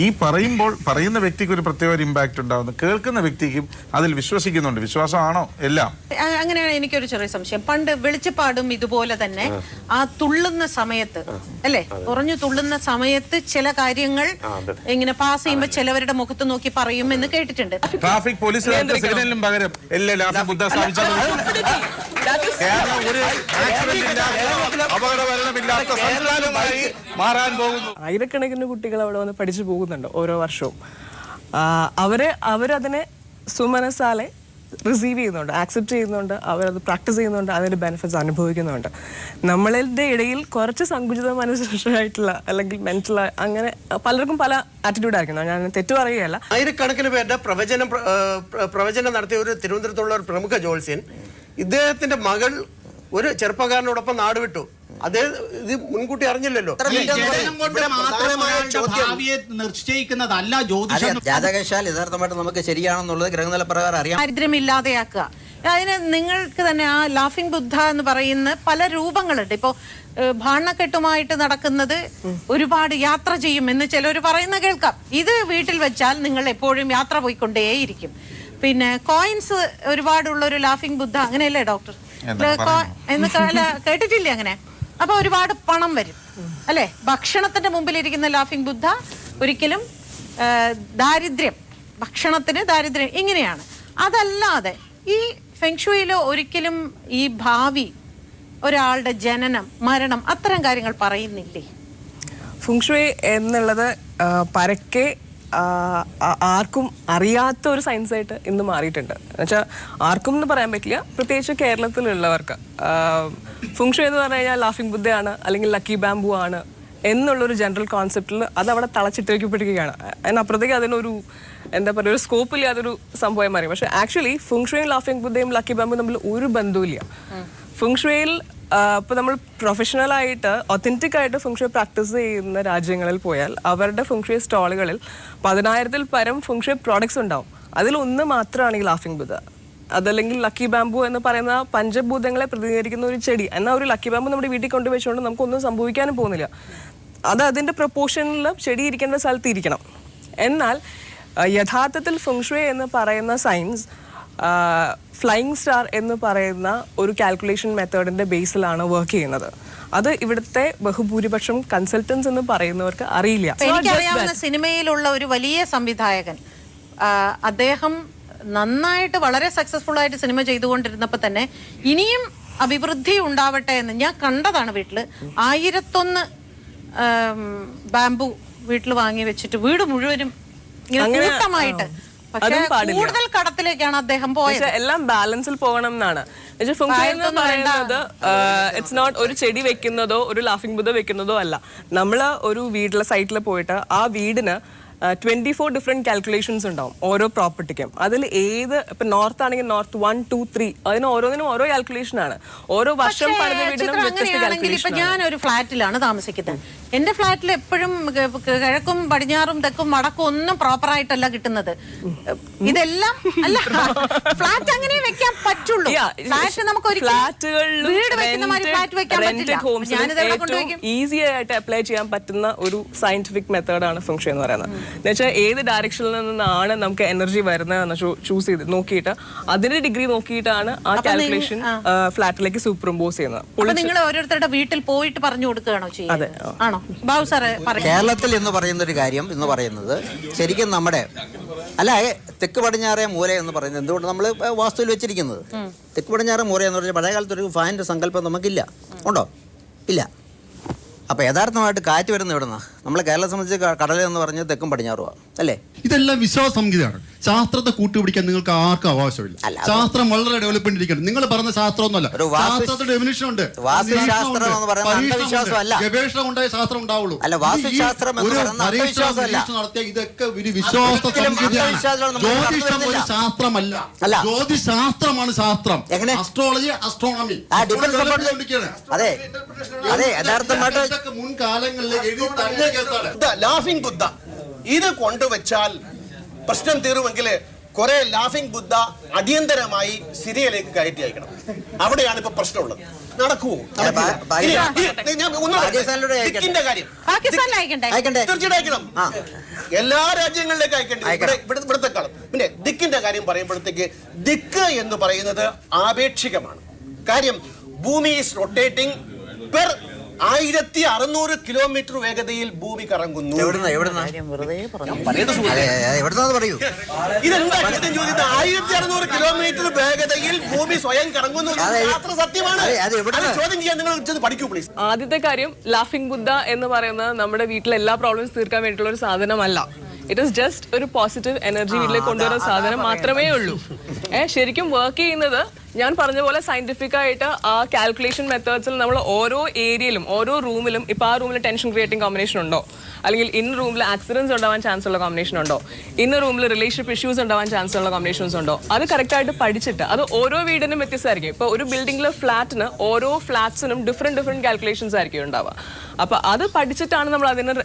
ഈ പറയുന്ന വ്യക്തിക്ക് ഒരു പ്രത്യേക ഒരു ഇമ്പാക്ട് ഉണ്ടാവുന്നു, കേൾക്കുന്ന വ്യക്തിക്കും അതിൽ വിശ്വസിക്കുന്നുണ്ട്. വിശ്വാസമാണോ എല്ലാം? അങ്ങനെയാണ് എനിക്കൊരു ചെറിയ സംശയം. പണ്ട് വെളിച്ചപ്പാടും ഇതുപോലെ തന്നെ ആ തുള്ളുന്ന സമയത്ത് അല്ലെ, കുറഞ്ഞു തുള്ളുന്ന സമയത്ത് ചില കാര്യങ്ങൾ ഇങ്ങനെ പാസ് ചെയ്യുമ്പോൾ ചിലവരുടെ മുഖത്ത് നോക്കി പറയും എന്ന് കേട്ടിട്ടുണ്ട്. ട്രാഫിക് പോലീസ് സിഗ്നലിനും പകരം ആയിരക്കണക്കിന് കുട്ടികൾ അവിടെ വന്ന് പഠിച്ചു പോകുന്നുണ്ട് ഓരോ വർഷവും. അവരതിനെ സുമനസാലെ റിസീവ് ചെയ്യുന്നുണ്ട്, ആക്സെപ്റ്റ് ചെയ്യുന്നുണ്ട്, അവരത് പ്രാക്ടീസ് ചെയ്യുന്നുണ്ട്, അതിന്റെ ബെനിഫിറ്റ്സ് അനുഭവിക്കുന്നുണ്ട്. നമ്മളുടെ ഇടയിൽ കുറച്ച് സങ്കുചിത മനസ്സായിട്ടുള്ള അല്ലെങ്കിൽ മെന്റൽ അങ്ങനെ പലർക്കും പല ആറ്റിറ്റ്യൂഡ് ആയിരിക്കുന്നു. ഞാൻ തെറ്റു പറയുകയല്ല. ആയിരക്കണക്കിന് പേരുടെ പ്രവചനം നടത്തിയ ഒരു തിരുവനന്തപുരത്തുള്ള ഒരു പ്രമുഖ ജ്യോത്സ്യൻ ഇദ്ദേഹത്തിന്റെ മകൾ ഒരു ചെറുപ്പക്കാരനോടൊപ്പം നാട് വിട്ടു. അതേ ഇത് മുൻകൂട്ടി അറിഞ്ഞില്ലല്ലോ. നിശ്ചയിക്കുന്നതല്ല ജ്യോതിഷം. ജാതകശാൽ യഥാർത്ഥമായിട്ട് നമുക്ക് ശരിയാണെന്നുള്ളത് ഗ്രഹനില പ്രകാരം അറിയാം. ദാരിദ്ര്യമില്ലാതെയാക്കുക. അതിന് നിങ്ങൾക്ക് തന്നെ ആ ലാഫിംഗ് ബുദ്ധ എന്ന് പറയുന്ന പല രൂപങ്ങളുണ്ട്. ഇപ്പോ ഭാണക്കെട്ടുമായിട്ട് നടക്കുന്നത്, ഒരുപാട് യാത്ര ചെയ്യും എന്ന് ചിലർ പറയുന്ന കേൾക്കാം. ഇത് വീട്ടിൽ വെച്ചാൽ നിങ്ങൾ എപ്പോഴും യാത്ര പോയിക്കൊണ്ടേയിരിക്കും. പിന്നെ കോയിൻസ് ഒരുപാടുള്ള ഒരു ലാഫിംഗ് ബുദ്ധ, അങ്ങനെയല്ലേ ഡോക്ടർ? കേട്ടിട്ടില്ലേ അങ്ങനെ? അപ്പൊ ഒരുപാട് പണം വരും അല്ലെ. ഭക്ഷണത്തിന്റെ മുമ്പിലിരിക്കുന്ന ലാഫിംഗ് ബുദ്ധ ഒരിക്കലും ദാരിദ്ര്യം, ഭക്ഷണത്തിന് ദാരിദ്ര്യം, ഇങ്ങനെയാണ്. അതല്ലാതെ ഈ ഫെങ്ഷുയിലോ ഒരിക്കലും ഈ ഭാവി, ഒരാളുടെ ജനനം, മരണം, അത്തരം കാര്യങ്ങൾ പറയുന്നില്ലേ? ഫെങ്ഷുയി എന്നുള്ളത് പരക്കെ ആർക്കും അറിയാത്ത ഒരു സയൻസ് ആയിട്ട് ഇന്ന് മാറിയിട്ടുണ്ട്. എന്നുവെച്ചാൽ ആർക്കും എന്ന് പറയാൻ പറ്റില്ല, പ്രത്യേകിച്ച് കേരളത്തിലുള്ളവർക്ക്. ഫെങ്ഷുയി എന്ന് പറഞ്ഞു കഴിഞ്ഞാൽ ലാഫിംഗ് ബുദ്ധയാണ് അല്ലെങ്കിൽ ലക്കി ബാംബു ആണ് എന്നുള്ളൊരു ജനറൽ കോൺസെപ്റ്റിൽ അതവിടെ തളച്ചിട്ടേക്കപ്പെട്ടിരിക്കുകയാണ്. അതിനപ്പുറത്തേക്ക് അതിനൊരു എന്താ പറയുക, ഒരു സ്കോപ്പില്ല, അതൊരു സംഭവം മാറി. പക്ഷെ ആക്ച്വലി ഫെങ്ഷുയും ലാഫിംഗ് ബുദ്ധയും ലക്കി ബാംബും തമ്മിൽ ഒരു ബന്ധവുമില്ല. ഫെങ്ഷുയിൽ ഇപ്പോൾ നമ്മൾ പ്രൊഫഷണലായിട്ട് ഒത്തൻറ്റിക് ആയിട്ട് ഫെങ്ഷുയി പ്രാക്ടീസ് ചെയ്യുന്ന രാജ്യങ്ങളിൽ പോയാൽ അവരുടെ ഫെങ്ഷുയി സ്റ്റാളുകളിൽ 10,000-ൽ പരം ഫെങ്ഷുയി പ്രോഡക്ട്സ് ഉണ്ടാവും. അതിലൊന്ന് മാത്രമാണ് ഈ ലാഫിംഗ് ബുദ്ധ. അതല്ലെങ്കിൽ ലക്കി ബാംബു എന്ന് പറയുന്ന പഞ്ചഭൂതങ്ങളെ പ്രതിനിധീകരിക്കുന്ന ഒരു ചെടി. എന്നാൽ ഒരു ലക്കി ബാംബു നമ്മുടെ വീട്ടിൽ കൊണ്ടുവച്ചുകൊണ്ട് നമുക്കൊന്നും സംഭവിക്കാനും പോകുന്നില്ല. അത് അതിൻ്റെ പ്രൊപ്പോർഷനിൽ ചെടി ഇരിക്കേണ്ട സ്ഥലത്ത് ഇരിക്കണം. എന്നാൽ യഥാർത്ഥത്തിൽ ഫെങ്ഷുയി എന്ന് പറയുന്ന സയൻസ് ഫ്ലൈയിങ് സ്റ്റാർ എന്ന് പറയുന്ന ഒരു കാൽക്കുലേഷൻ മെത്തേഡിന്റെ ബേസിലാണ് വർക്ക് ചെയ്യുന്നത്. അത് ഇവിടുത്തെ ബഹുഭൂരിപക്ഷം കൺസൾട്ടൻസ് എന്ന് പറയുന്നവർക്ക് അറിയില്ല. എനിക്കറിയാവുന്ന സിനിമയിലുള്ള ഒരു വലിയ സംവിധായകൻ, അദ്ദേഹം നന്നായിട്ട് വളരെ സക്സസ്ഫുൾ ആയിട്ട് സിനിമ ചെയ്തുകൊണ്ടിരുന്നപ്പോൾ തന്നെ ഇനിയും അഭിവൃദ്ധി ഉണ്ടാവട്ടെ എന്ന് ഞാൻ കണ്ടതാണ്. വീട്ടില് 101 ബാംബു വീട്ടിൽ വാങ്ങി വെച്ചിട്ട് വീട് മുഴുവനും ഇങ്ങനെ കൂട്ടമായിട്ട്. കൂടുതൽ കടത്തിലേക്കാണ് അദ്ദേഹം പോയത്. എല്ലാം ബാലൻസിൽ പോകണം എന്നാണ്. പറയുന്നത് ഇറ്റ്സ് നോട്ട് ഒരു ചെടി വെക്കുന്നതോ ഒരു ലാഫിംഗ് ബുദ്ധ വെക്കുന്നതോ അല്ല. നമ്മള് ഒരു വീട്ടിലെ സൈറ്റിൽ പോയിട്ട് ആ വീടിന് 24 ഡിഫറെന്റ് കാൽക്കുലേഷൻസ് ഉണ്ടാവും ഓരോ പ്രോപ്പർട്ടിക്കും. അതിൽ ഏത് ഇപ്പൊ നോർത്ത് ആണെങ്കിൽ നോർത്ത് 1, 2, 3 അതിന് ഓരോന്നിനും ഓരോ കാൽക്കുലേഷൻ ആണ്. ഓരോ വർഷം ഇപ്പൊ ഞാനൊരു ഫ്ലാറ്റിലാണ് താമസിക്കുന്നത്. എന്റെ ഫ്ലാറ്റിൽ എപ്പോഴും കിഴക്കും പടിഞ്ഞാറും തെക്കും വടക്കും ഒന്നും പ്രോപ്പർ ആയിട്ടല്ല കിട്ടുന്നത്. ഇതെല്ലാം അല്ല, ഫ്ലാറ്റ് അങ്ങനെ വെക്കാൻ പറ്റുള്ളൂ. ഫ്ലാറ്റ് നമുക്ക് വീട് വെക്കുന്ന മാതിരി ഫ്ലാറ്റ് വെക്കാൻ പറ്റില്ല. ഈസി ആയിട്ട് അപ്ലൈ ചെയ്യാൻ പറ്റുന്ന ഒരു സയന്റിഫിക് മെത്തേഡാണ് ഫെങ്ഷുയി എന്ന് പറയുന്നത്. എന്നുവെച്ചാൽ ഏത് ഡയറക്ഷനിൽ നിന്നാണ് നമുക്ക് എനർജി വരുന്നതെന്ന് ചൂസ് ചെയ്ത് നോക്കിയിട്ട് അതിന്റെ ഡിഗ്രി നോക്കിയിട്ടാണ് ആ കാൽക്കുലേഷൻ ഫ്ലാറ്റിലേക്ക് സൂപ്പർഇമ്പോസ് ചെയ്യുന്നത്. നിങ്ങൾ ഓരോരുത്തരുടെ വീട്ടിൽ പോയിട്ട് പറഞ്ഞു കൊടുക്കുകയാണോ ചെയ്യുന്നത്? ആണോ ബാബു സാറേ? കേരളത്തിൽ എന്ന് പറയുന്ന ഒരു കാര്യം എന്ന് പറയുന്നത് ശരിക്കും നമ്മുടെ അല്ല, തെക്ക് പടിഞ്ഞാറേ മൂല എന്ന് പറയുന്നത് എന്തുകൊണ്ട് നമ്മൾ വാസ്തുവിൽ വെച്ചിരിക്കുന്നത് തെക്ക് പടിഞ്ഞാറേ മൂല എന്ന് പറഞ്ഞാൽ പഴയ കാലത്ത് ഒരു ഫാനിന്റെ സങ്കല്പം നമുക്കില്ല. ഉണ്ടോ? ഇല്ല. അപ്പോൾ യഥാർത്ഥമായിട്ട് കാറ്റ് വരുന്ന എവിടുന്ന നമ്മളെ കേരളത്തെ സംബന്ധിച്ച് കടൽ എന്ന് പറഞ്ഞാൽ തെക്കും പടിഞ്ഞാറുമാണ് അല്ലേ? ഇതെല്ലാം വിശ്വാസ സംഹിതയാണ്. ശാസ്ത്രത്തെ കൂട്ടുപിടിക്കാൻ നിങ്ങൾക്ക് ആർക്കും അവകാശമില്ല. ശാസ്ത്രം വളരെ ഡെവലപ്മെന്റ് ഇരിക്കണം. നിങ്ങൾ പറഞ്ഞ ശാസ്ത്രമൊന്നുമല്ല, ശാസ്ത്രത്തിന്റെ ഡെഫിനിഷൻ ഉണ്ട്. ഗവേഷണം ഉണ്ടായ ശാസ്ത്രം ഉണ്ടാവുള്ളൂ. നടത്തിയ ഇതൊക്കെ ഒരു വിശ്വാസ സംഹിതയാണ്. ജ്യോതിഷം ഒരു ശാസ്ത്രമല്ല, ജ്യോതിശാസ്ത്രമാണ് ശാസ്ത്രം. അസ്ട്രോളജി, അസ്ട്രോണമി മുൻകാലങ്ങളിലെ ലാഫിംഗ് ബുദ്ധ ഇത് കൊണ്ടുവച്ചാൽ പ്രശ്നം തീരുമെങ്കിൽ കുറെ ലാഫിംഗ് ബുദ്ധ അടിയന്തരമായി സിറിയയിലേക്ക് കയറ്റി അയക്കണം. അവിടെയാണ് ഇപ്പൊ പ്രശ്നമുള്ളത്. നടക്കുമോ? പാകിസ്ഥാനിലൂടെ അയക്കണ്ടേ? ദിക്കിന്റെ കാര്യം പാകിസ്ഥാനിൽ അയക്കണ്ടേ? അയക്കണ്ടേ? തീർച്ചയായിട്ടും അയക്കണം. എല്ലാ രാജ്യങ്ങളിലേക്ക് അയക്കേണ്ടി ഇവിടുത്തെ ക്കാളും. പിന്നെ ദിക്കിന്റെ കാര്യം പറയുമ്പോഴത്തേക്ക് ദിക്ക് എന്ന് പറയുന്നത് ആപേക്ഷികമാണ്. കാര്യം ഭൂമി ഈസ് റൊട്ടേറ്റിംഗ് പെർ 1600 കിലോമീറ്റർ വേഗതയിൽ ഭൂമി കറങ്ങുന്നു. പറയൂ. ഇതെന്താ ചോദ്യം? 1600 കിലോമീറ്റർ വേഗതയിൽ ഭൂമി സ്വയം കറങ്ങുന്നു. സത്യമാണ്. ചോദ്യം ചെയ്യാൻ നിങ്ങൾ പഠിക്കൂ പ്ലീസ്. ആദ്യത്തെ കാര്യം, ലാഫിംഗ് ബുദ്ധ എന്ന് പറയുന്നത് നമ്മുടെ വീട്ടിലെ എല്ലാ പ്രോബ്ലംസ് തീർക്കാൻ വേണ്ടിയിട്ടുള്ള ഒരു സാധനമല്ല. ഇറ്റ് ഈസ് ജസ്റ്റ് ഒരു പോസിറ്റീവ് എനർജി വീട്ടിലേക്ക് കൊണ്ടുവരുന്ന സാധനം മാത്രമേ ഉള്ളൂ. ശരിക്കും വർക്ക് ചെയ്യുന്നത് ഞാൻ പറഞ്ഞ പോലെ സയന്റിഫിക് ആയിട്ട് ആ കാൽക്കുലേഷൻ മെത്തേഡ്സിൽ നമ്മൾ ഓരോ ഏരിയയിലും ഓരോ റൂമിലും ഇപ്പൊ ആ റൂമിൽ ടെൻഷൻ ക്രിയേറ്റിംഗ് കോമ്പിനേഷൻ ഉണ്ടോ, അല്ലെങ്കിൽ ഇന്ന റൂമിൽ ആക്സിഡൻസ് ഉണ്ടാവാൻ ചാൻസ് ഉള്ള കോമ്പിനേഷൻ ഉണ്ടോ, ഇന്ന റൂമിൽ റിലേഷൻഷിപ്പ് ഇഷ്യൂസ് ഉണ്ടാവാൻ ചാൻസ് ഉള്ള കോമ്പിനേഷൻസ് ഉണ്ടോ, അത് കറക്റ്റ് ആയിട്ട് പഠിച്ചിട്ട് അത് ഓരോ വീടിനും വ്യത്യസ്തമായിരിക്കും. ഇപ്പോൾ ഒരു ബിൽഡിംഗിലെ ഫ്ലാറ്റിന് ഓരോ ഫ്ലാറ്റ്സിനും ഡിഫറെന്റ് കാൽക്കുലേഷൻസ് ആയിരിക്കും ഉണ്ടാവുക. അപ്പൊ അത് പഠിച്ചിട്ടാണ് നമ്മൾ അതിന്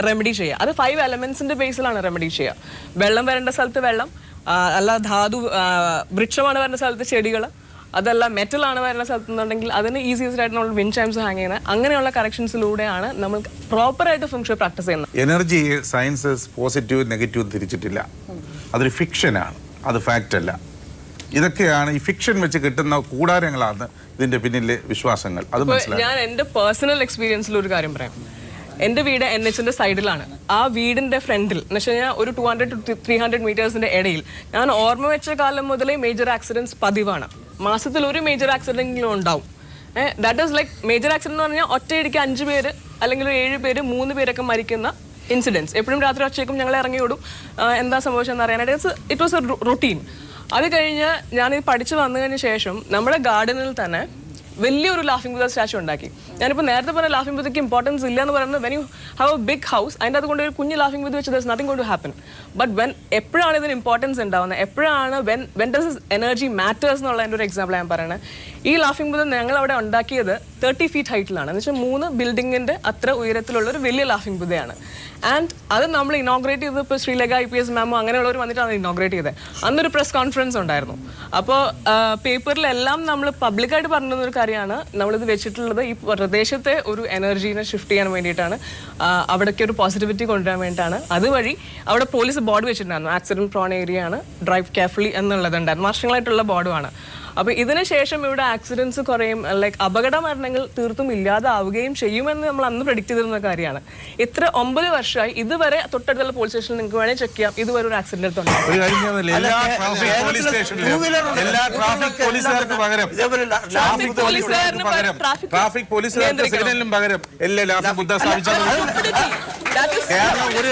റെമഡി ചെയ്യുക. അത് 5 എലമെന്റ്സിന്റെ ബേസിലാണ് റെമഡി ചെയ്യുക. വെള്ളം വരേണ്ട സ്ഥലത്ത് വെള്ളം, അല്ല ധാതു വൃക്ഷമാണ് വരുന്ന സ്ഥലത്ത് ചെടികൾ, അതല്ല മെറ്റൽ ആണ് വരുന്ന സ്ഥലത്തുണ്ടെങ്കിൽ അതിന് ഈസിയസ്റ്റ് ആയിട്ട് നമ്മൾ വിൻഡ് ചൈംസ് ഹാങ് ചെയ്യുന്നത്. അങ്ങനെയുള്ള കറക്ഷൻസിലൂടെയാണ് നമ്മൾ പ്രോപ്പറായിട്ട് ഫംഗ്ഷൻ പ്രാക്ടീസ് ചെയ്യുന്നത്. എനർജി സയൻസ് പോസിറ്റീവ് നെഗറ്റീവ് തിരിച്ചിട്ടില്ല. അതൊരു ഫിക്ഷനാണ്, അത് ഫാക്റ്റ് അല്ല. ഇതൊക്കെയാണ് ഈ ഫിക്ഷൻ വെച്ച് കിട്ടുന്ന കൂടാരങ്ങളാണ് ഇതിന്റെ പിന്നിലെ വിശ്വാസങ്ങൾ. അത് മനസ്സിലായി. ഞാൻ എൻ്റെ പേഴ്സണൽ എക്സ്പീരിയൻസിൽ ഒരു കാര്യം പറയാം. എൻ്റെ വീട് NHന്റെ സൈഡിലാണ്. ആ വീടിന്റെ ഫ്രണ്ടിൽ എന്ന് വെച്ച് കഴിഞ്ഞാൽ ഒരു 200 to 300 മീറ്റേഴ്സിന്റെ ഇടയിൽ ഞാൻ ഓർമ്മ വെച്ച കാലം മുതലേ മേജർ ആക്സിഡൻറ്റ്സ് പതിവാണ്. മാസത്തിൽ ഒരു മേജർ ആക്സിഡന്റെങ്കിലും ഉണ്ടാവും. That is like major accident എന്ന് പറഞ്ഞാൽ ഒറ്റയടിക്ക് 5 പേര് അല്ലെങ്കിൽ 7 പേര് 3 പേരൊക്കെ മരിക്കുന്ന ഇൻസിഡൻസ്. എപ്പോഴും രാത്രി ഒച്ചയ്ക്കും ഞങ്ങൾ ഇറങ്ങി ഓടും എന്താ സംഭവിച്ചതെന്ന് അറിയാനായിട്ട്. It was A routine. അത് കഴിഞ്ഞ് ഞാനിത് പഠിച്ചു വന്നതിന് ശേഷം നമ്മുടെ ഗാർഡനിൽ തന്നെ വലിയൊരു ലാഫിംഗ് ബുദ്ധ സ്റ്റാച്ചു ഉണ്ടാക്കി. ഞാനിപ്പോൾ നേരത്തെ പറഞ്ഞ ലാഫിംഗ് ബുദ്ധയ്ക്ക് ഇമ്പോർട്ടൻസ് ഇല്ല എന്ന് പറയുന്നത് when you have a big house അതിൻ്റെ അതുകൊണ്ട് ഒരു കുഞ്ഞ് ലാഫിംഗ് ബുദ്ധ വെച്ച് there is nothing going to happen. But എപ്പോഴാണ് ഇതിന് ഇമ്പോർട്ടൻസ് ഉണ്ടാവുന്നത്, എപ്പോഴാണ് വെൻ ഡസ് എനർജി മാറ്റേഴ്സ് എന്നുള്ള എൻ്റെ ഒരു എക്സാമ്പിൾ ഞാൻ പറയുന്നത്. ഈ ലാഫിംഗ് ബുദ്ധ ഞങ്ങൾ അവിടെ ഉണ്ടാക്കിയത് 30 feet ഹൈറ്റിലാണ്. എന്ന് വെച്ചാൽ 3 ബിൽഡിങ്ങിൻ്റെ അത്ര ഉയരത്തിലുള്ള ഒരു വലിയ ലാഫിംഗ് ബുദ്ധയാണ്. ആൻഡ് അത് നമ്മൾ ഇനോഗ്രേറ്റ് ചെയ്തത് ഇപ്പോൾ ശ്രീലേഖ IPS മാമോ അങ്ങനെയുള്ളവർ വന്നിട്ടാണ് ഇനോഗ്രേറ്റ് ചെയ്തത്. അന്നൊരു പ്രസ് കോൺഫറൻസ് ഉണ്ടായിരുന്നു. അപ്പോൾ പേപ്പറിലെല്ലാം നമ്മൾ പബ്ലിക്കായിട്ട് പറഞ്ഞൊരു കാര്യമാണ് നമ്മളിത് വെച്ചിട്ടുള്ളത് ഈ പ്രദേശത്തെ ഒരു എനർജീനെ ഷിഫ്റ്റ് ചെയ്യാൻ വേണ്ടിയിട്ടാണ്, അവിടേക്ക് ഒരു പോസിറ്റിവിറ്റി കൊണ്ടുവരാൻ വേണ്ടിയിട്ടാണ്. അതുവഴി അവിടെ പോലീസ് ബോർഡ് വെച്ചിട്ടുണ്ടായിരുന്നു, ആക്സിഡന്റ് പ്രോൺ ഏരിയ ആണ്, ഡ്രൈവ് കെയർഫുള്ളി എന്നുള്ളതുണ്ടായിരുന്നു. വർഷങ്ങളായിട്ടുള്ള ബോർഡുമാണ്. അപ്പോൾ ഇതിന് ശേഷം ഇവിടെ ആക്സിഡൻസ് കുറയും, ലൈക്ക് അപകട മരണങ്ങൾ തീർത്തും ഇല്ലാതാവുകയും ചെയ്യുമെന്ന് നമ്മൾ അന്ന് പ്രെഡിക്റ്റ് ചെയ്തിരുന്ന കാര്യമാണ്. ഇത്ര 9 വർഷമായി ഇതുവരെ തൊട്ടടുത്തുള്ള പോലീസ് സ്റ്റേഷനിൽ നിങ്ങൾക്ക് വേണമെങ്കിൽ ചെക്ക് ചെയ്യാം, ഇതുവരെ ഒരു ആക്സിഡന്റ് ട്രാഫിക് പോലീസുകാർക്ക് സിഗ്നലിനും പകരം ഒരു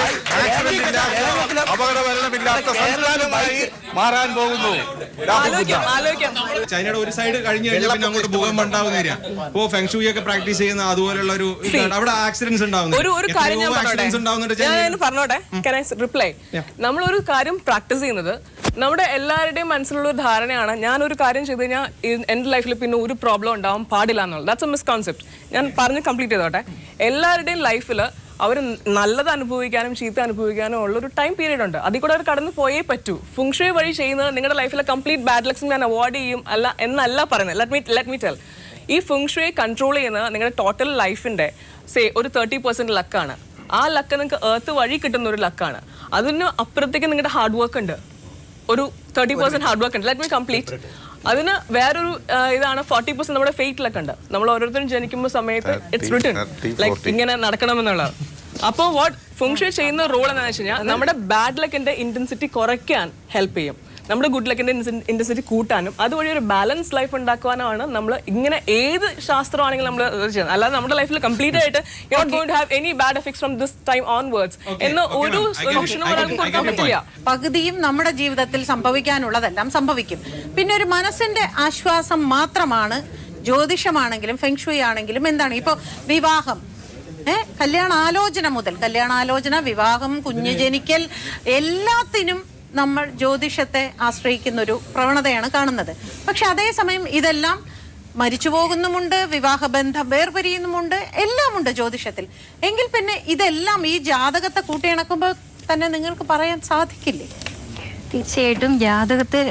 അപകട മരണമില്ലാത്ത സംസ്ഥാനമായി മാറാൻ പോകുന്നു. ചൈനയുടെ ഒരു സൈഡ് കഴിഞ്ഞു കഴിഞ്ഞാൽ പിന്നെ അങ്ങോട്ട് ഭൂകമ്പം ഉണ്ടാവുന്ന ഏരിയ. ഇപ്പോ ഫെങ്ഷൂയി ഒക്കെ പ്രാക്ടീസ് ചെയ്യുന്ന അതുപോലുള്ള ഒരു അവിടെ ആക്സിഡൻസ് പറഞ്ഞോട്ടെ. റിപ്ലൈ, നമ്മളൊരു കാര്യം പ്രാക്ടീസ് ചെയ്യുന്നത് നമ്മുടെ എല്ലാവരുടെയും മനസ്സിലുള്ള ഒരു ധാരണയാണ് ഞാനൊരു കാര്യം ചെയ്ത് കഴിഞ്ഞാൽ എൻ്റെ ലൈഫിൽ പിന്നെ ഒരു പ്രോബ്ലം ഉണ്ടാവാൻ പാടില്ല എന്നുള്ളത്. That's a misconception. ഞാൻ പറഞ്ഞ് കംപ്ലീറ്റ് ചെയ്തോട്ടെ. എല്ലാവരുടെയും ലൈഫിൽ അവർ നല്ലത് അനുഭവിക്കാനും ചീത്ത അനുഭവിക്കാനും ഉള്ളൊരു ടൈം പീരീഡ് ഉണ്ട്. അതിൽ കൂടെ അവർ കടന്നു പോയേ പറ്റൂ. ഫുങ്ഷുയ് വഴി ചെയ്യുന്നത് നിങ്ങളുടെ ലൈഫിലെ കംപ്ലീറ്റ് ബാഡ് ലക്സ് ഞാൻ അവോയ്ഡ് ചെയ്യും അല്ല എന്നല്ല പറയുന്നത്. ലെറ്റ് മീ ടെൽ, ഈ ഫുങ്ഷുയെ കൺട്രോൾ ചെയ്യുന്നത് നിങ്ങളുടെ ടോട്ടൽ ലൈഫിൻ്റെ ഒരു 30% ലക്കാണ്. ആ ലക്ക് നിങ്ങൾക്ക് എർത്ത് വഴി കിട്ടുന്ന ഒരു ലക്കാണ്. അതിന് അപ്പുറത്തേക്ക് നിങ്ങളുടെ ഹാർഡ് വർക്ക് ഉണ്ട്, ഒരു 30% ഹാർഡ് വർക്ക് ഉണ്ട്. Let me complete. അതിന് വേറൊരു ഇതാണ് 40% നമ്മുടെ ഫെയ്റ്റിലൊക്കെ ഉണ്ട്. നമ്മൾ ഓരോരുത്തരും ജനിക്കുമ്പോൾ സമയത്ത് ഇറ്റ്സ് റിട്ടൺ ലൈക്ക് ഇങ്ങനെ നടക്കണമെന്നുള്ളത്. അപ്പോൾ വാട്ട് ഫുങ്ഷുയ് ചെയ്യുന്ന റോൾ എന്താണെന്ന് വെച്ച് കഴിഞ്ഞാൽ നമ്മുടെ ബാഡ് ലക്കിന്റെ ഇന്റൻസിറ്റി കുറയ്ക്കാൻ ഹെൽപ്പ് ചെയ്യും, നമ്മുടെ ഗുഡ് ലക്കിന്റെ ഇന്റൻസിറ്റി കൂട്ടാനും അതുവഴി ഒരു ബാലൻസ് ലൈഫ് ഉണ്ടാക്കുവാനാണ് നമ്മൾ ഇങ്ങനെ ഏത് ശാസ്ത്രമാണെങ്കിലും നമ്മൾ ചെയ്യുന്നത്. അല്ലാതെ നമ്മുടെ ലൈഫിൽ കംപ്ലീറ്റ് ആയിട്ട് you are going to have any bad effects from this time onwards എന്ന ഒരു സൊല്യൂഷനും ഒരാൾക്ക് കൊടുക്കാൻ പറ്റില്ല. പകുതിയും നമ്മുടെ ജീവിതത്തിൽ സംഭവിക്കാനുള്ളതെല്ലാം സംഭവിക്കും. പിന്നെ ഒരു മനസ്സിന്റെ ആശ്വാസം മാത്രമാണ് ജ്യോതിഷമാണെങ്കിലും ഫെങ്ഷുയി ആണെങ്കിലും. എന്താണ് ഇപ്പൊ വിവാഹം, കല്യാണാലോചന, വിവാഹം, കുഞ്ഞു ജനിക്കൽ, എല്ലാത്തിനും നമ്മൾ ജ്യോതിഷത്തെ ആശ്രയിക്കുന്ന ഒരു പ്രവണതയാണ് കാണുന്നത്. പക്ഷെ അതേസമയം ഇതെല്ലാം മരിച്ചു പോകുന്നുമുണ്ട്, വിവാഹബന്ധം വേർപിരിയുന്നുമുണ്ട്, എല്ലാം ഉണ്ട് ജ്യോതിഷത്തിൽ. എങ്കിൽ പിന്നെ ഇതെല്ലാം ഈ ജാതകത്തെ കൂട്ടിയിണക്കുമ്പോൾ തന്നെ നിങ്ങൾക്ക് പറയാൻ സാധിക്കില്ലേ? തീർച്ചയായിട്ടും ജാതകത്തെ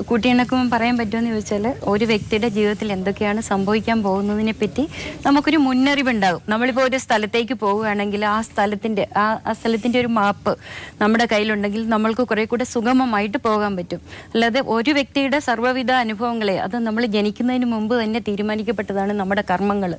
കൂട്ടിയിണക്കുമ്പോൾ പറയാൻ പറ്റുമെന്ന് ചോദിച്ചാൽ ഒരു വ്യക്തിയുടെ ജീവിതത്തിൽ എന്തൊക്കെയാണ് സംഭവിക്കാൻ പോകുന്നതിനെ പറ്റി നമുക്കൊരു മുന്നറിവുണ്ടാകും. നമ്മളിപ്പോൾ ഒരു സ്ഥലത്തേക്ക് പോവുകയാണെങ്കിൽ ആ സ്ഥലത്തിൻ്റെ ഒരു മാപ്പ് നമ്മുടെ കയ്യിലുണ്ടെങ്കിൽ നമ്മൾക്ക് കുറേ കൂടെ സുഗമമായിട്ട് പോകാൻ പറ്റും. അല്ലാതെ ഒരു വ്യക്തിയുടെ സർവ്വവിധ അനുഭവങ്ങളെ അത് നമ്മൾ ജനിക്കുന്നതിന് മുമ്പ് തന്നെ തീരുമാനിക്കപ്പെട്ടതാണ് നമ്മുടെ കർമ്മങ്ങൾ,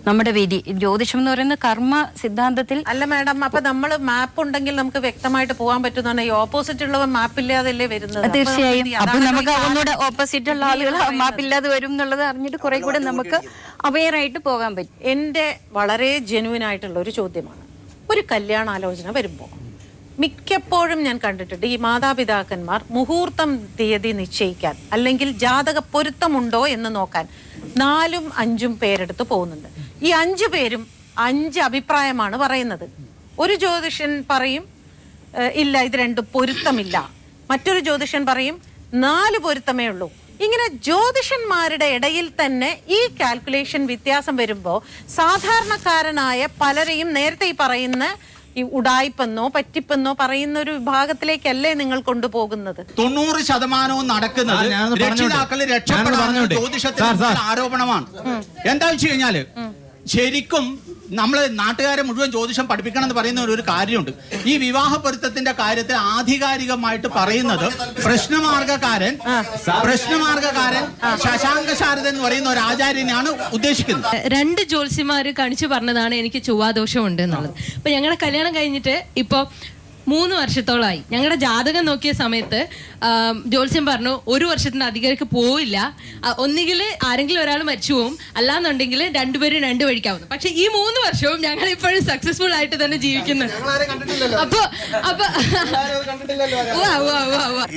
നമ്മുടെ വിധി. ജ്യോതിഷം എന്ന് പറയുന്ന കർമ്മ സിദ്ധാന്തത്തിൽ അല്ല മാഡം, അപ്പൊ നമ്മൾ മാപ്പ് ഉണ്ടെങ്കിൽ നമുക്ക് വ്യക്തമായിട്ട് പോകാൻ പറ്റുന്നതാണ്. ഈ ഓപ്പോസിറ്റ് ഉള്ളവർ മാപ്പില്ലാതല്ലേ വരുന്നത്? തീർച്ചയായും. അപ്പൊ നമുക്ക് ഒന്നുകൂടെ ഓപ്പോസിറ്റ് ഉള്ള ആളുകൾ മാപ്പില്ലാതെ വരും എന്നുള്ളത് അറിഞ്ഞിട്ട് കുറെ കൂടെ നമുക്ക് അവെയർ ആയിട്ട് പോകാൻ പറ്റും. എൻ്റെ വളരെ ജെന്യുവൻ ആയിട്ടുള്ള ഒരു ചോദ്യമാണ്. ഒരു കല്യാണാലോചന വരുമ്പോൾ മിക്കപ്പോഴും ഞാൻ കണ്ടിട്ടുണ്ട് ഈ മാതാപിതാക്കന്മാർ മുഹൂർത്തം തീയതി നിശ്ചയിക്കാൻ അല്ലെങ്കിൽ ജാതക പൊരുത്തമുണ്ടോ എന്ന് നോക്കാൻ 4ഉം 5ഉം പേരെടുത്ത് പോകുന്നുണ്ട്. ഈ 5 പേരും 5 അഭിപ്രായമാണ് പറയുന്നത്. ഒരു ജ്യോതിഷൻ പറയും ഇല്ല ഇത് 2 പൊരുത്തമില്ല, മറ്റൊരു ജ്യോതിഷൻ പറയും 4 പൊരുത്തമേ ഉള്ളൂ. ഇങ്ങനെ ജ്യോതിഷന്മാരുടെ ഇടയിൽ തന്നെ ഈ കാൽക്കുലേഷൻ വ്യത്യാസം വരുമ്പോൾ സാധാരണക്കാരനായ പലരെയും നേരത്തെ ഈ പറയുന്ന ഈ ഉടായ്പെന്നോ പറ്റിപ്പെന്നോ പറയുന്ന ഒരു വിഭാഗത്തിലേക്കല്ലേ നിങ്ങൾ കൊണ്ടുപോകുന്നത്? 90% നടക്കുന്നത് രക്ഷിതാക്കള് രക്ഷപ്പെടാൻ ജ്യോതിഷത്തിൽ ആരോപണമാണ്. എന്താ വെച്ച് കഴിഞ്ഞാല് ശരിക്കും നമ്മൾ നാട്ടുകാരെ മുഴുവൻ ജ്യോതിഷം പഠിപ്പിക്കണം എന്ന് പറയുന്ന ഒരു കാര്യമുണ്ട്. ഈ വിവാഹ പൊരുത്തത്തിന്റെ കാര്യത്തിൽ ആധികാരികമായിട്ട് പറയുന്നത് പ്രശ്നമാർഗക്കാരൻ ശശാങ്ക ശാരദ എന്ന് പറയുന്ന ഒരു ആചാര്യനെയാണ് ഉദ്ദേശിക്കുന്നത്. 2 ജ്യോത്സ്യന്മാര് കാണിച്ചു പറഞ്ഞതാണ് എനിക്ക് ചൊവ്വാദോഷം ഉണ്ട് എന്നുള്ളത്. അപ്പൊ ഞങ്ങളുടെ കല്യാണം കഴിഞ്ഞിട്ട് ഇപ്പൊ 3 വർഷത്തോളമായി. ഞങ്ങളുടെ ജാതകം നോക്കിയ സമയത്ത് ജ്യോത്സ്യം പറഞ്ഞു 1 വർഷത്തിന് അധികർക്ക് പോവില്ല, ഒന്നുകിൽ ആരെങ്കിലും ഒരാൾ മരിച്ചു പോവും, അല്ലാന്നുണ്ടെങ്കിൽ 2 പേരും 2 വഴിക്കാവുന്നു. പക്ഷെ ഈ 3 വർഷവും ഞങ്ങൾ ഇപ്പോഴും സക്സസ്ഫുൾ ആയിട്ട് തന്നെ ജീവിക്കുന്നുണ്ട്.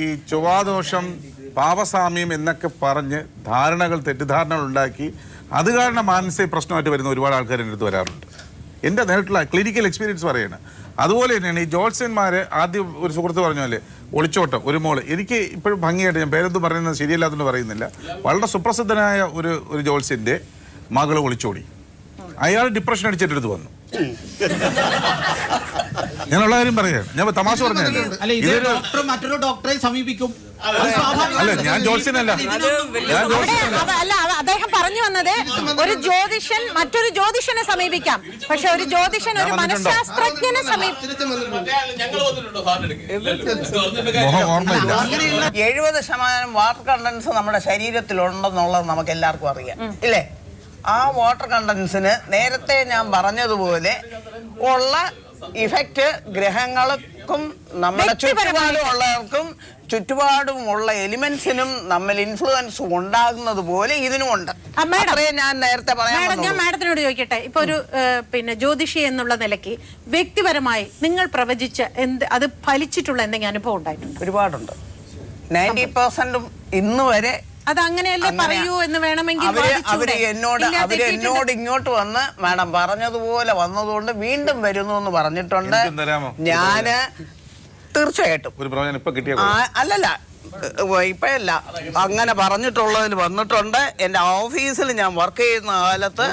ഈ ചൊവ്വാദോഷം പാപസാമ്യം എന്നൊക്കെ പറഞ്ഞ് തെറ്റിദ്ധാരണകൾ ഉണ്ടാക്കി അത് കാരണം മാനസിക പ്രശ്നമായിട്ട് വരുന്ന ഒരുപാട് ആൾക്കാർ എൻ്റെ അടുത്ത് വരാറുണ്ട്. എൻ്റെ നേരിട്ടുള്ള ക്ലിനിക്കൽ എക്സ്പീരിയൻസ് പറയാണ്. അതുപോലെ തന്നെയാണ് ഈ ജോത്സ്യന്മാരെ ആദ്യം ഒരു സുഹൃത്ത് പറഞ്ഞ പോലെ ഒളിച്ചോട്ടം ഒരു മോള് എനിക്ക് ഇപ്പോഴും ഭംഗിയായിട്ട് ഞാൻ പേരെന്ത് പറയുന്നത് ശരിയല്ലാത്തതുകൊണ്ട് പറയുന്നില്ല. വളരെ സുപ്രസിദ്ധനായ ഒരു ജോത്സ്യൻ്റെ മകള് ഒളിച്ചോടി. അയാൾ ഡിപ്രഷൻ അടിച്ചിട്ടെടുത്ത് വന്നു. ഞാനുള്ള കാര്യം പറയാം, ഞാൻ തമാശ പറഞ്ഞല്ലേ. മറ്റൊരു ഡോക്ടറെ സമീപിക്കും. അല്ല ഞാൻ ജോത്സ്യനല്ല. അല്ല അദ്ദേഹം പറഞ്ഞു വന്നത് ഒരു ജ്യോതിഷൻ മറ്റൊരു ജ്യോതിഷനെ സമീപിക്കാം, പക്ഷെ ഒരു ജ്യോതിഷൻ ഒരു മനഃശാസ്ത്രജ്ഞനെ സമീപിക്കും. 70% വാട്ടർ കണ്ടൻസ് നമ്മുടെ ശരീരത്തിലുണ്ടെന്നുള്ളത് നമുക്ക് എല്ലാവർക്കും അറിയാം, ഇല്ലേ? ആ വാട്ടർ കണ്ടൻസിന് നേരത്തെ ഞാൻ പറഞ്ഞതുപോലെ ഉള്ള ഇഫക്റ്റ് ഗ്രഹങ്ങൾക്കും നമ്മുടെ ചുറ്റുപാടുമുള്ളവർക്കും ചുറ്റുപാടുമുള്ള എലിമെന്റ്സിനും നമ്മൾ ഇൻഫ്ലുവൻസ് ഉണ്ടാകുന്നത് പോലെ ഇതിനുമുണ്ട്. ഞാൻ നേരത്തെ ഞാൻ മാഡത്തിനോട് ചോദിക്കട്ടെ, ഇപ്പൊ ഒരു ജ്യോതിഷി എന്നുള്ള നിലയ്ക്ക് വ്യക്തിപരമായി നിങ്ങൾ പ്രവചിച്ച അത് ഫലിച്ചിട്ടുള്ള എന്തെങ്കിലും അനുഭവം ഉണ്ടായിട്ടുണ്ട്? ഒരുപാടുണ്ട്. 90% ഇന്ന് വരെ അത് അങ്ങനെയല്ലേ പറയൂ എന്ന് വേണമെങ്കിൽ അവര് എന്നോട് ഇങ്ങോട്ട് വന്ന് മാഡം പറഞ്ഞതുപോലെ വന്നതുകൊണ്ട് വീണ്ടും വരുന്നു എന്ന് പറഞ്ഞിട്ടുണ്ട്. ഞാന് തീർച്ചയായിട്ടും അല്ലല്ല ഇപ്പഴല്ല അങ്ങനെ പറഞ്ഞിട്ടുള്ളതിൽ വന്നിട്ടുണ്ട്. എന്റെ ഓഫീസിൽ ഞാൻ വർക്ക് ചെയ്യുന്ന കാലത്ത്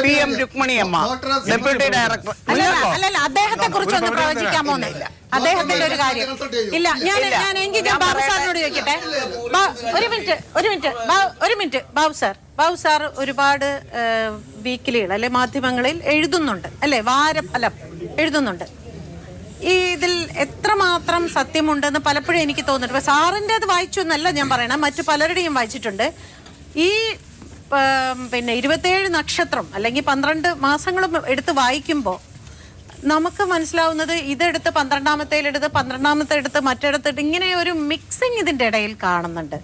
PM രുക്മിണി അമ്മ ഡെപ്യൂട്ടി ഡയറക്ടർ. അല്ലല്ല അദ്ദേഹത്തെ കുറിച്ചൊന്ന് പ്രവചിക്കാമോന്നില്ല. അദ്ദേഹത്തിന്റെ ഒരു കാര്യം ഇല്ല. ഞാൻ എങ്കിൽ ബാബു സാറിനോട് ചോദിക്കട്ടെ. ഒരു മിനിറ്റ് ബാബു സാർ ഒരുപാട് വീക്കിലികൾ അല്ലെ മാധ്യമങ്ങളിൽ എഴുതുന്നുണ്ട് അല്ലെ, എഴുതുന്നുണ്ട്. ഇതിൽ എത്രമാത്രം സത്യമുണ്ടെന്ന് പലപ്പോഴും എനിക്ക് തോന്നുന്നുണ്ട്. ഇപ്പൊ സാറിൻ്റെ അത് വായിച്ചു എന്നല്ല ഞാൻ പറയണം, മറ്റു പലരുടെയും വായിച്ചിട്ടുണ്ട്. ഈ 27 നക്ഷത്രം അല്ലെങ്കിൽ 12 മാസങ്ങളും എടുത്ത് വായിക്കുമ്പോൾ നമുക്ക് മനസ്സിലാവുന്നത് ഇതെടുത്ത് 12ാമത്തെ എടുത്ത് മറ്റിടത്തിട്ട് ഇങ്ങനെ ഒരു മിക്സിങ് ഇതിന്റെ ഇടയിൽ കാണുന്നുണ്ട്.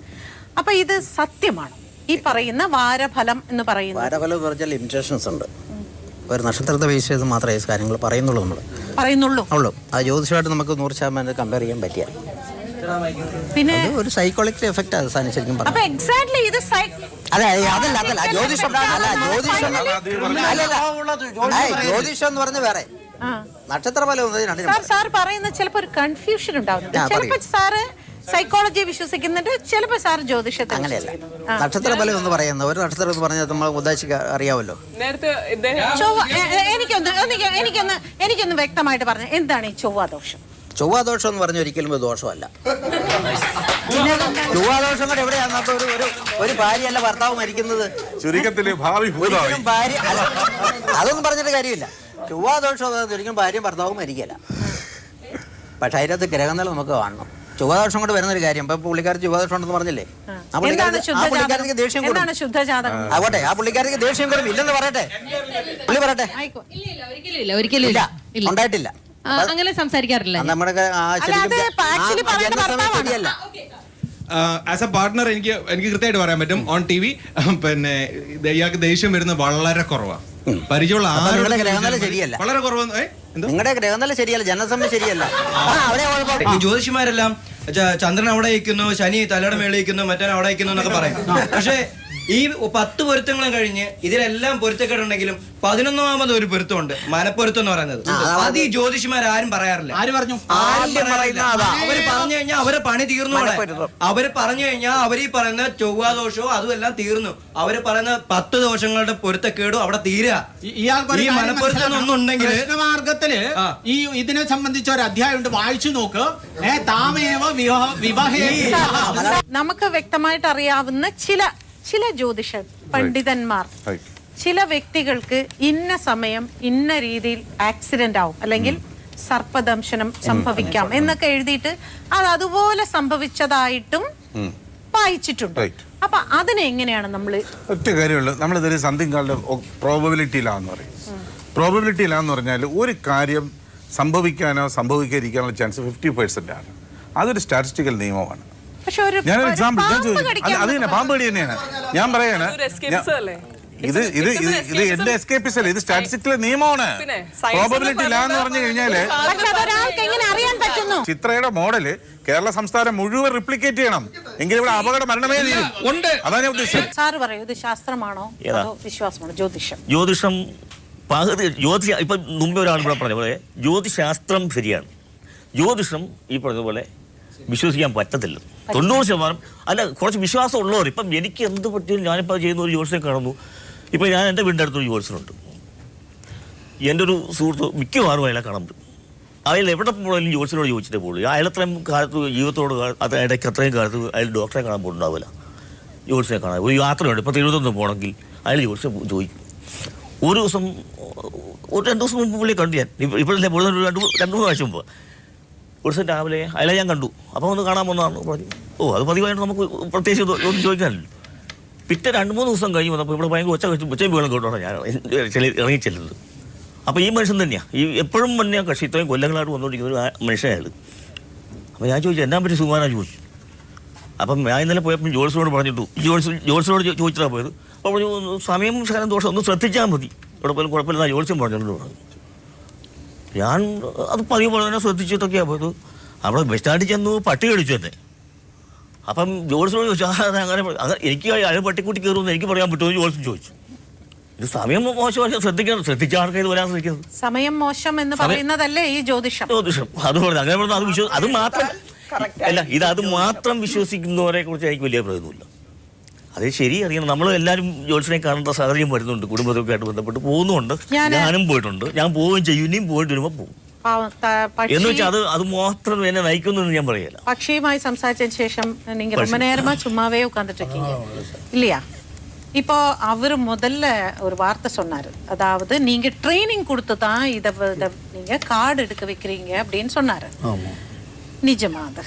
അപ്പൊ ഇത് സത്യമാണ് ഈ പറയുന്ന വാരഫലം എന്ന് പറയുന്നത്? വാരഫലം എന്ന് പറഞ്ഞാൽ ലിമിറ്റേഷൻസ് ഉണ്ട്. ഒരു നക്ഷത്രത്തെ ബേസ് ചെയ്ത് മാത്രമേ ഈ കാര്യങ്ങൾ പറയുന്നുള്ളൂ. ആ ജ്യോതിഷമായിട്ട് നമുക്ക് 100% കമ്പയർ ചെയ്യാൻ പറ്റിയ പിന്നെ ഒരു സൈക്കോളജിക്കൽ എഫക്റ്റ് അത് ശരിക്കും പറഞ്ഞു. ജ്യോതിഷം എന്ന് പറഞ്ഞ വേറെ നക്ഷത്രഫലം. സാർ പറയുന്ന ചിലപ്പോ ഒരു കൺഫ്യൂഷൻ ഉണ്ടാവുന്നുണ്ട്. ചിലപ്പോ സാറ് സൈക്കോളജി വിശ്വസിക്കുന്നുണ്ട്, ചിലപ്പോ സാർ ജ്യോതിഷത്തെ. അങ്ങനെയല്ല, നക്ഷത്രഫലം എന്ന് പറയുന്നത് ഒരു നക്ഷത്രം എന്ന് പറഞ്ഞാൽ നമ്മൾ ഉദ്ദേശിക്കുക അറിയാമല്ലോ. എനിക്കൊന്ന് വ്യക്തമായിട്ട് പറഞ്ഞു എന്താണ് ഈ ചൊവ്വാദോഷം? ചൊവ്വാദോഷം എന്ന് പറഞ്ഞ ഒരിക്കലും ഒരു ദോഷമല്ല. ചൊവ്വാദോഷം കൂടെ എവിടെയാണ് ഒരു ഭാര്യയല്ല ഭർത്താവ് മരിക്കുന്നത്? ചുരുക്കത്തില് ഭാവി ഒരിക്കലും ഭാര്യ അല്ല, അതൊന്നും പറഞ്ഞിട്ട് കാര്യമില്ല. ചൊവ്വാദോഷം ഒരിക്കലും ഭാര്യയും ഭർത്താവും മരിക്കല. പക്ഷെ അതിനകത്ത് ഗ്രഹനില നമുക്ക് കാണണം. ചൊവ്വാദോഷം കൊണ്ട് വരുന്നൊരു കാര്യം ഇപ്പൊ പുള്ളിക്കാരി ചൊവ്വാദോഷം ഉണ്ടെന്ന് പറഞ്ഞില്ലേ, ആ പുള്ളിക്കാരിക്ക് ദേഷ്യം കൂടും. ആവട്ടെ, ആ പുള്ളിക്കാരിക്ക് ദേഷ്യം കൂടും. ഇല്ലെന്ന് പറയട്ടെ, പുള്ളി പറയട്ടെ. ഒരിക്കലും ഉണ്ടായിട്ടില്ല, അങ്ങനെ സംസാരിക്കാറില്ല. നമ്മുടെ ശരിയല്ല. ആസ് എ പാർട്ട്ണർ എനിക്ക് കൃത്യമായിട്ട് പറയാൻ പറ്റും. ഓൺ ടി വി പിന്നെ ഇയാൾക്ക് ദേഷ്യം വരുന്നത് വളരെ കുറവാണ്. പരിചയമുള്ള ഗ്രഹനില ശരിയല്ല, വളരെ കുറവ്. നിങ്ങളുടെ ഗ്രഹനില ശരിയല്ല, ജനസംഖ്യ ശരിയല്ല. ഈ ജ്യോതിഷിമാരെല്ലാം ചന്ദ്രൻ അവിടെ ഇരിക്കുന്നു, ശനി തലയുടെ മേളിൽ ഇരിക്കുന്നു, മറ്റവൻ അവിടെ ഇരിക്കുന്നു എന്നൊക്കെ പറയും. പക്ഷെ ഈ 10 പൊരുത്തങ്ങളും കഴിഞ്ഞ് ഇതിലെല്ലാം പൊരുത്തക്കേടുണ്ടെങ്കിലും 11ാമത് ഒരു പൊരുത്തമുണ്ട്, മനപ്പൊരുത്തം എന്ന് പറയുന്നത്. അത് ഈ ജ്യോതിഷിമാരും പറയാറില്ല. ആര് പറഞ്ഞു? അവര് പറഞ്ഞു കഴിഞ്ഞാൽ അവരെ പണി തീർന്നു. അവര് പറഞ്ഞു കഴിഞ്ഞാൽ അവരീ പറയുന്ന ചൊവ്വാദോഷവും അതും എല്ലാം തീർന്നു. അവര് പറയുന്ന 10 ദോഷങ്ങളുടെ പൊരുത്തക്കേടും അവിടെ തീരുക. ഈ മനപ്പൊരുത്തം ഒന്നുണ്ടെങ്കിൽ കൃഷ്ണമാർഗത്തില് ഈ ഇതിനെ സംബന്ധിച്ച ഒരു അധ്യായം ഉണ്ട്, വായിച്ചു നോക്ക്. താമേവ വിവാഹേ. നമുക്ക് വ്യക്തമായിട്ട് അറിയാവുന്ന ചില ജ്യോതിഷ പണ്ഡിതന്മാർ ചില വ്യക്തികൾക്ക് ഇന്ന സമയം ഇന്ന രീതിയിൽ ആക്സിഡന്റ് ആവും, അല്ലെങ്കിൽ സർപ്പദംശനം സംഭവിക്കാം എന്നൊക്കെ എഴുതിയിട്ട് അത് അതുപോലെ സംഭവിച്ചതായിട്ടും വായിച്ചിട്ടുണ്ട്. അപ്പൊ അതിനെ എങ്ങനെയാണ് നമ്മൾ? ഒറ്റ കാര്യമുള്ളൂ, നമ്മളിതൊരു സംതിങ് കാളുടെ പ്രോബബിലിറ്റിയിലാന്ന് പറയും. പ്രോബബിലിറ്റിയിലാന്ന് പറഞ്ഞാൽ ഒരു കാര്യം സംഭവിക്കാനോ സംഭവിക്കാതിരിക്കാനുള്ള ചാൻസ് 50% ആണ്. അതൊരു സ്റ്റാറ്റിസ്റ്റിക്കൽ നിയമമാണ്. ഞാനൊരു എക്സാമ്പിൾ ഞാൻ ചോദിച്ചു, അത് തന്നെ പാമ്പ് കടി തന്നെയാണ് ഞാൻ പറയാണ്. ഇത് എന്റെ എസ്കേപ്പിസ് അല്ല, ഇത് സ്റ്റാറ്റിസ്റ്റിക്കൽ നിയമമാണ്. പ്രോബബിലിറ്റി ഇല്ല എന്ന് പറഞ്ഞു കഴിഞ്ഞാല് ചിത്രയുടെ മോഡല് കേരള സംസ്ഥാനം മുഴുവൻ റിപ്ലിക്കേറ്റ് ചെയ്യണം, എങ്കിൽ ഇവിടെ അപകട മരണമേ ഉണ്ട്. അതാണ് ഞാൻ ഉദ്ദേശിച്ചത്. സാർ പറയൂ, ഇത് ശാസ്ത്രമാണോ അതോ വിശ്വാസമാണോ? ജ്യോതിഷം ഇപ്പൊ മുമ്പേ ഒരാൾ ഇവിടെ പറഞ്ഞ പോലെ ജ്യോതിശാസ്ത്രം ശരിയാണ്. ജ്യോതിഷം ഈ പറഞ്ഞതുപോലെ വിശ്വസിക്കാൻ പറ്റത്തില്ല 90%. അല്ല, കുറച്ച് വിശ്വാസം ഉള്ളവർ. ഇപ്പം എനിക്ക് എന്ത് പറ്റിയും ഞാനിപ്പോൾ ചെയ്യുന്ന ഒരു ജ്യോത്സ്യനെ കാണുന്നു. ഇപ്പോൾ ഞാൻ എൻ്റെ വീടിൻ്റെ അടുത്തൊരു ജ്യോത്സ്യനുണ്ട്. എൻ്റെ ഒരു സുഹൃത്ത് മിക്കവാറും അയാളെ കാണാൻ പറ്റും. അയാൾ എവിടെ പോയാലും ജ്യോത്സ്യനോട് ചോദിച്ചിട്ടേ പോകുള്ളൂ. അയാളത്രയും കാലത്ത് ജീവിതത്തോട് അത് ഇടയ്ക്ക് അത്രയും കാലത്ത് അയാൾ ഡോക്ടറെ കാണാൻ പോകുന്നുണ്ടാവില്ല, ജ്യോത്സ്യനെ കാണാൻ. ഒരു യാത്രയുണ്ട്, ഇപ്പോൾ തിരുവനന്തപുരം പോകണമെങ്കിൽ അയാൾ ജ്യോത്സ്യം ചോദിക്കും. ഒരു ദിവസം 2 ദിവസം മുമ്പ് പുള്ളിയെ കണ്ടു ഞാൻ. ഇപ്പോഴല്ലേ പോകുന്ന 2-3 ആഴ്ച മുമ്പ് ഒരു ദിവസം രാവിലെ അയാളെ ഞാൻ കണ്ടു. അപ്പോൾ ഒന്ന് കാണാൻ പോകുന്നതാണ് പറഞ്ഞു. അത് പതിവായിട്ട് നമുക്ക് പ്രത്യേകിച്ച് ഒന്നും ചോദിക്കാനല്ലോ. പിറ്റേ 2-3 ദിവസം കഴിഞ്ഞ് വന്നപ്പോൾ ഇവിടെ ഭയങ്കര ഒച്ചയും വീണം കേട്ടോ ഞാൻ ഇറങ്ങിച്ചെല്ലുന്നത്. അപ്പോൾ ഈ മനുഷ്യൻ തന്നെയാണ്, ഈ എപ്പോഴും തന്നെയാണ് കക്ഷി ഇത്രയും കൊല്ലങ്ങളായിട്ട് വന്നുകൊണ്ടിരിക്കുന്ന ഒരു മനുഷ്യനായത്. അപ്പോൾ ഞാൻ ചോദിച്ചു, എന്നാ പറ്റി സുഖമാനാണ് ചോദിച്ചു. അപ്പം ഞാൻ ഇന്നലെ പോയപ്പോൾ ജോൾസിനോട് പറഞ്ഞിട്ടു, ജോൾസിനോട് ചോദിച്ചിട്ടാണ് പോയത്. അപ്പോൾ പറഞ്ഞു, സമയം ശകലം ദോഷം ഒന്ന് ശ്രദ്ധിച്ചാൽ മതി, ഇവിടെ പോലും കുഴപ്പമില്ല ജോൾസ്യം പറഞ്ഞിട്ടുണ്ട് പറഞ്ഞു. ഞാൻ അത് പതിവ് പോലെ തന്നെ ശ്രദ്ധിച്ചിട്ടൊക്കെയാണ് പോയത്. അവിടെ ബസ് സ്റ്റാൻഡിൽ ചെന്നു, പട്ടി കടിച്ചു തന്നെ. അപ്പം ജോൾസിനോട് ചോദിച്ചു, അങ്ങനെ എനിക്ക് അയാൾ പട്ടിക്കൂട്ടി കയറുമെന്ന് എനിക്ക് പറയാൻ പറ്റുമോ ജോൾസും ചോദിച്ചു. ഇത് സമയം മോശം, ശ്രദ്ധിച്ച ആൾക്കാർ വരാൻ ശ്രമിക്കുന്നത്. സമയം മോശം എന്ന് പറയുന്നതല്ലേ ഈ ജ്യോതിഷം? അത് പറഞ്ഞു അങ്ങനെ പറഞ്ഞു. അത് മാത്രം അല്ല, അത് മാത്രം വിശ്വസിക്കുന്നവരെ കുറിച്ച് എനിക്ക് വലിയ പ്രയോജനമില്ല. അത് ശരി അറിയണം. നമ്മൾ എല്ലാവരും ജ്യോത്സ്യനെ കാണേണ്ട സാഹചര്യം വരുന്നുണ്ട്, കുടുംബത്തൊക്കെ ആയിട്ട് ബന്ധപ്പെട്ട് പോകുന്നുണ്ട്. ഞാനും പോയിട്ടുണ്ട്, ഞാൻ പോവുകയും ചെയ്യും, ഇനിയും പോയിട്ട് വരുമ്പോൾ പോകും. എന്ന് വെച്ചാൽ അത് മാത്രം എന്നെ നയിക്കുന്നു ഞാൻ പറയല. പക്ഷിയുമായി സംസാരിച്ചതിന് ശേഷം நீங்க ரொம்ப நேரமா சும்மாவே உட்கார்ந்துட்டு இருக்கீங்க இல்லையா? இப்போ அவர் முதல்ல ஒரு வார்த்தை சொன்னாரு, அதாவது நீங்க ட்ரைனிங் கொடுத்து தான் இதை நீங்க கார்டு எடுக்க வைக்கிறீங்க அப்படின்னு சொன்னாரு. நிஜமா அது?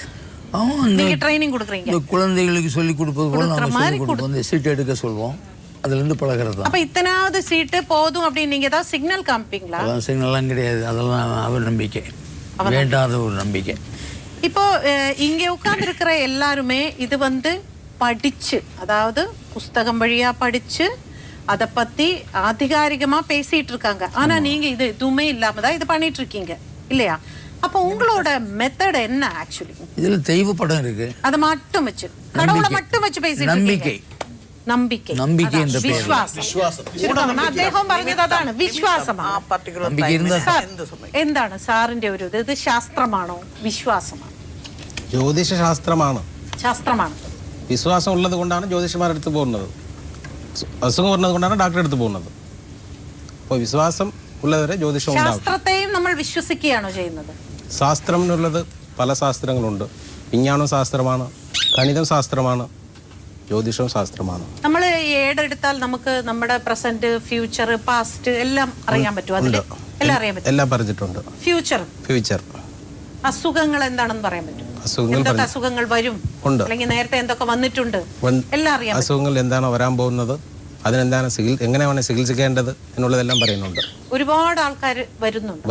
நீங்க ட்ரைனிங் கொடுக்குறீங்க, குழந்தைகளுக்கு சொல்லி கொடுப்பது போல நாம சொல்லி கொடுப்போம், சீட் எடுக்க சொல்வோம், அதுல இருந்து பழகிறது. அப்ப இத்தனாவது சீட்டு போதும் அப்படி நீங்க ஏதாவது சிக்னல் காமிப்பீங்களா? அதெல்லாம் சிக்னல்லாம் கிடையாது, அதெல்லாம் அவர் நம்பிக்கை, வேண்டாத ஒரு நம்பிக்கை. இப்போ இங்க உட்கார்ந்து இருக்கிற எல்லாருமே இது படிச்சு, அதாவது புஸ்தகம் வழியா படிச்சு அதை பத்தி ஆதிகாரிகமா பேசிட்டு இருக்காங்க. ஆனா நீங்க இது எதுவுமே இல்லாம தான் இது பண்ணிட்டு இருக்கீங்க இல்லையா? அப்ப உங்களோட மெத்தட் என்ன ஆக்சுவலி? இதுல தெய்வ படம் இருக்கு, அதை மட்டும் வச்சு, கடவுளை மட்டும் வச்சு பேசிட்டு நம்பிக்கை നമ്പിക്കை എന്ന വിശ്വാസം. അദ്ദേഹം പറഞ്ഞത് അതാണ്, വിശ്വാസമാണ്. എന്താണ് സാറിന്റെ ഒരു ഇത് ശാസ്ത്രമാണോ വിശ്വാസമാണോ? ജ്യോതിഷ ശാസ്ത്രമാണ്. വിശ്വാസം ഉള്ളത് കൊണ്ടാണ് ജ്യോതിഷന്മാരുടെ അടുത്ത് പോകുന്നത്, അസുഖം വരുന്നത് കൊണ്ടാണ് ഡോക്ടറെ അടുത്ത് പോകുന്നത്. അപ്പോൾ വിശ്വാസം ഉള്ളവരെ ജ്യോതിഷം ഉണ്ടാവും. ശാസ്ത്രത്തെയും നമ്മൾ വിശ്വസിക്കുകയാണോ ചെയ്യുന്നത്? ശാസ്ത്രം എന്നുള്ളത് പല ശാസ്ത്രങ്ങളുണ്ട്. വിജ്ഞാനം ശാസ്ത്രമാണ്, ഗണിതം ശാസ്ത്രമാണ്, ജ്യോതിഷം ശാസ്ത്രമാണ്. നമ്മൾ ഏടെടുത്താൽ നമുക്ക് നമ്മുടെ പ്രസന്റ്, ഫ്യൂച്ചർ, പാസ്റ്റ് എല്ലാം അറിയാൻ പറ്റും. അതിൽ എല്ലാം അറിയാൻ പറ്റും. എല്ലാം പറഞ്ഞിട്ടുണ്ട്. ഫ്യൂച്ചർ അസുഖങ്ങൾ എന്താണെന്ന് പറയാൻ പറ്റും. എന്തൊക്കെ അസുഖങ്ങൾ വരും, അല്ലെങ്കിൽ നേരത്തെ എന്തൊക്കെ വന്നിട്ടുണ്ട്, എല്ലാം അറിയാം. അസുഖങ്ങൾ എന്താണ് വരാൻ പോകുന്നത്, അതിനെന്താണ് എങ്ങനെയാണ് ചികിത്സിക്കേണ്ടത് എന്നുള്ളതെല്ലാം പറയുന്നുണ്ട്. ഒരുപാട് ആൾക്കാർ വരുന്നുണ്ട്.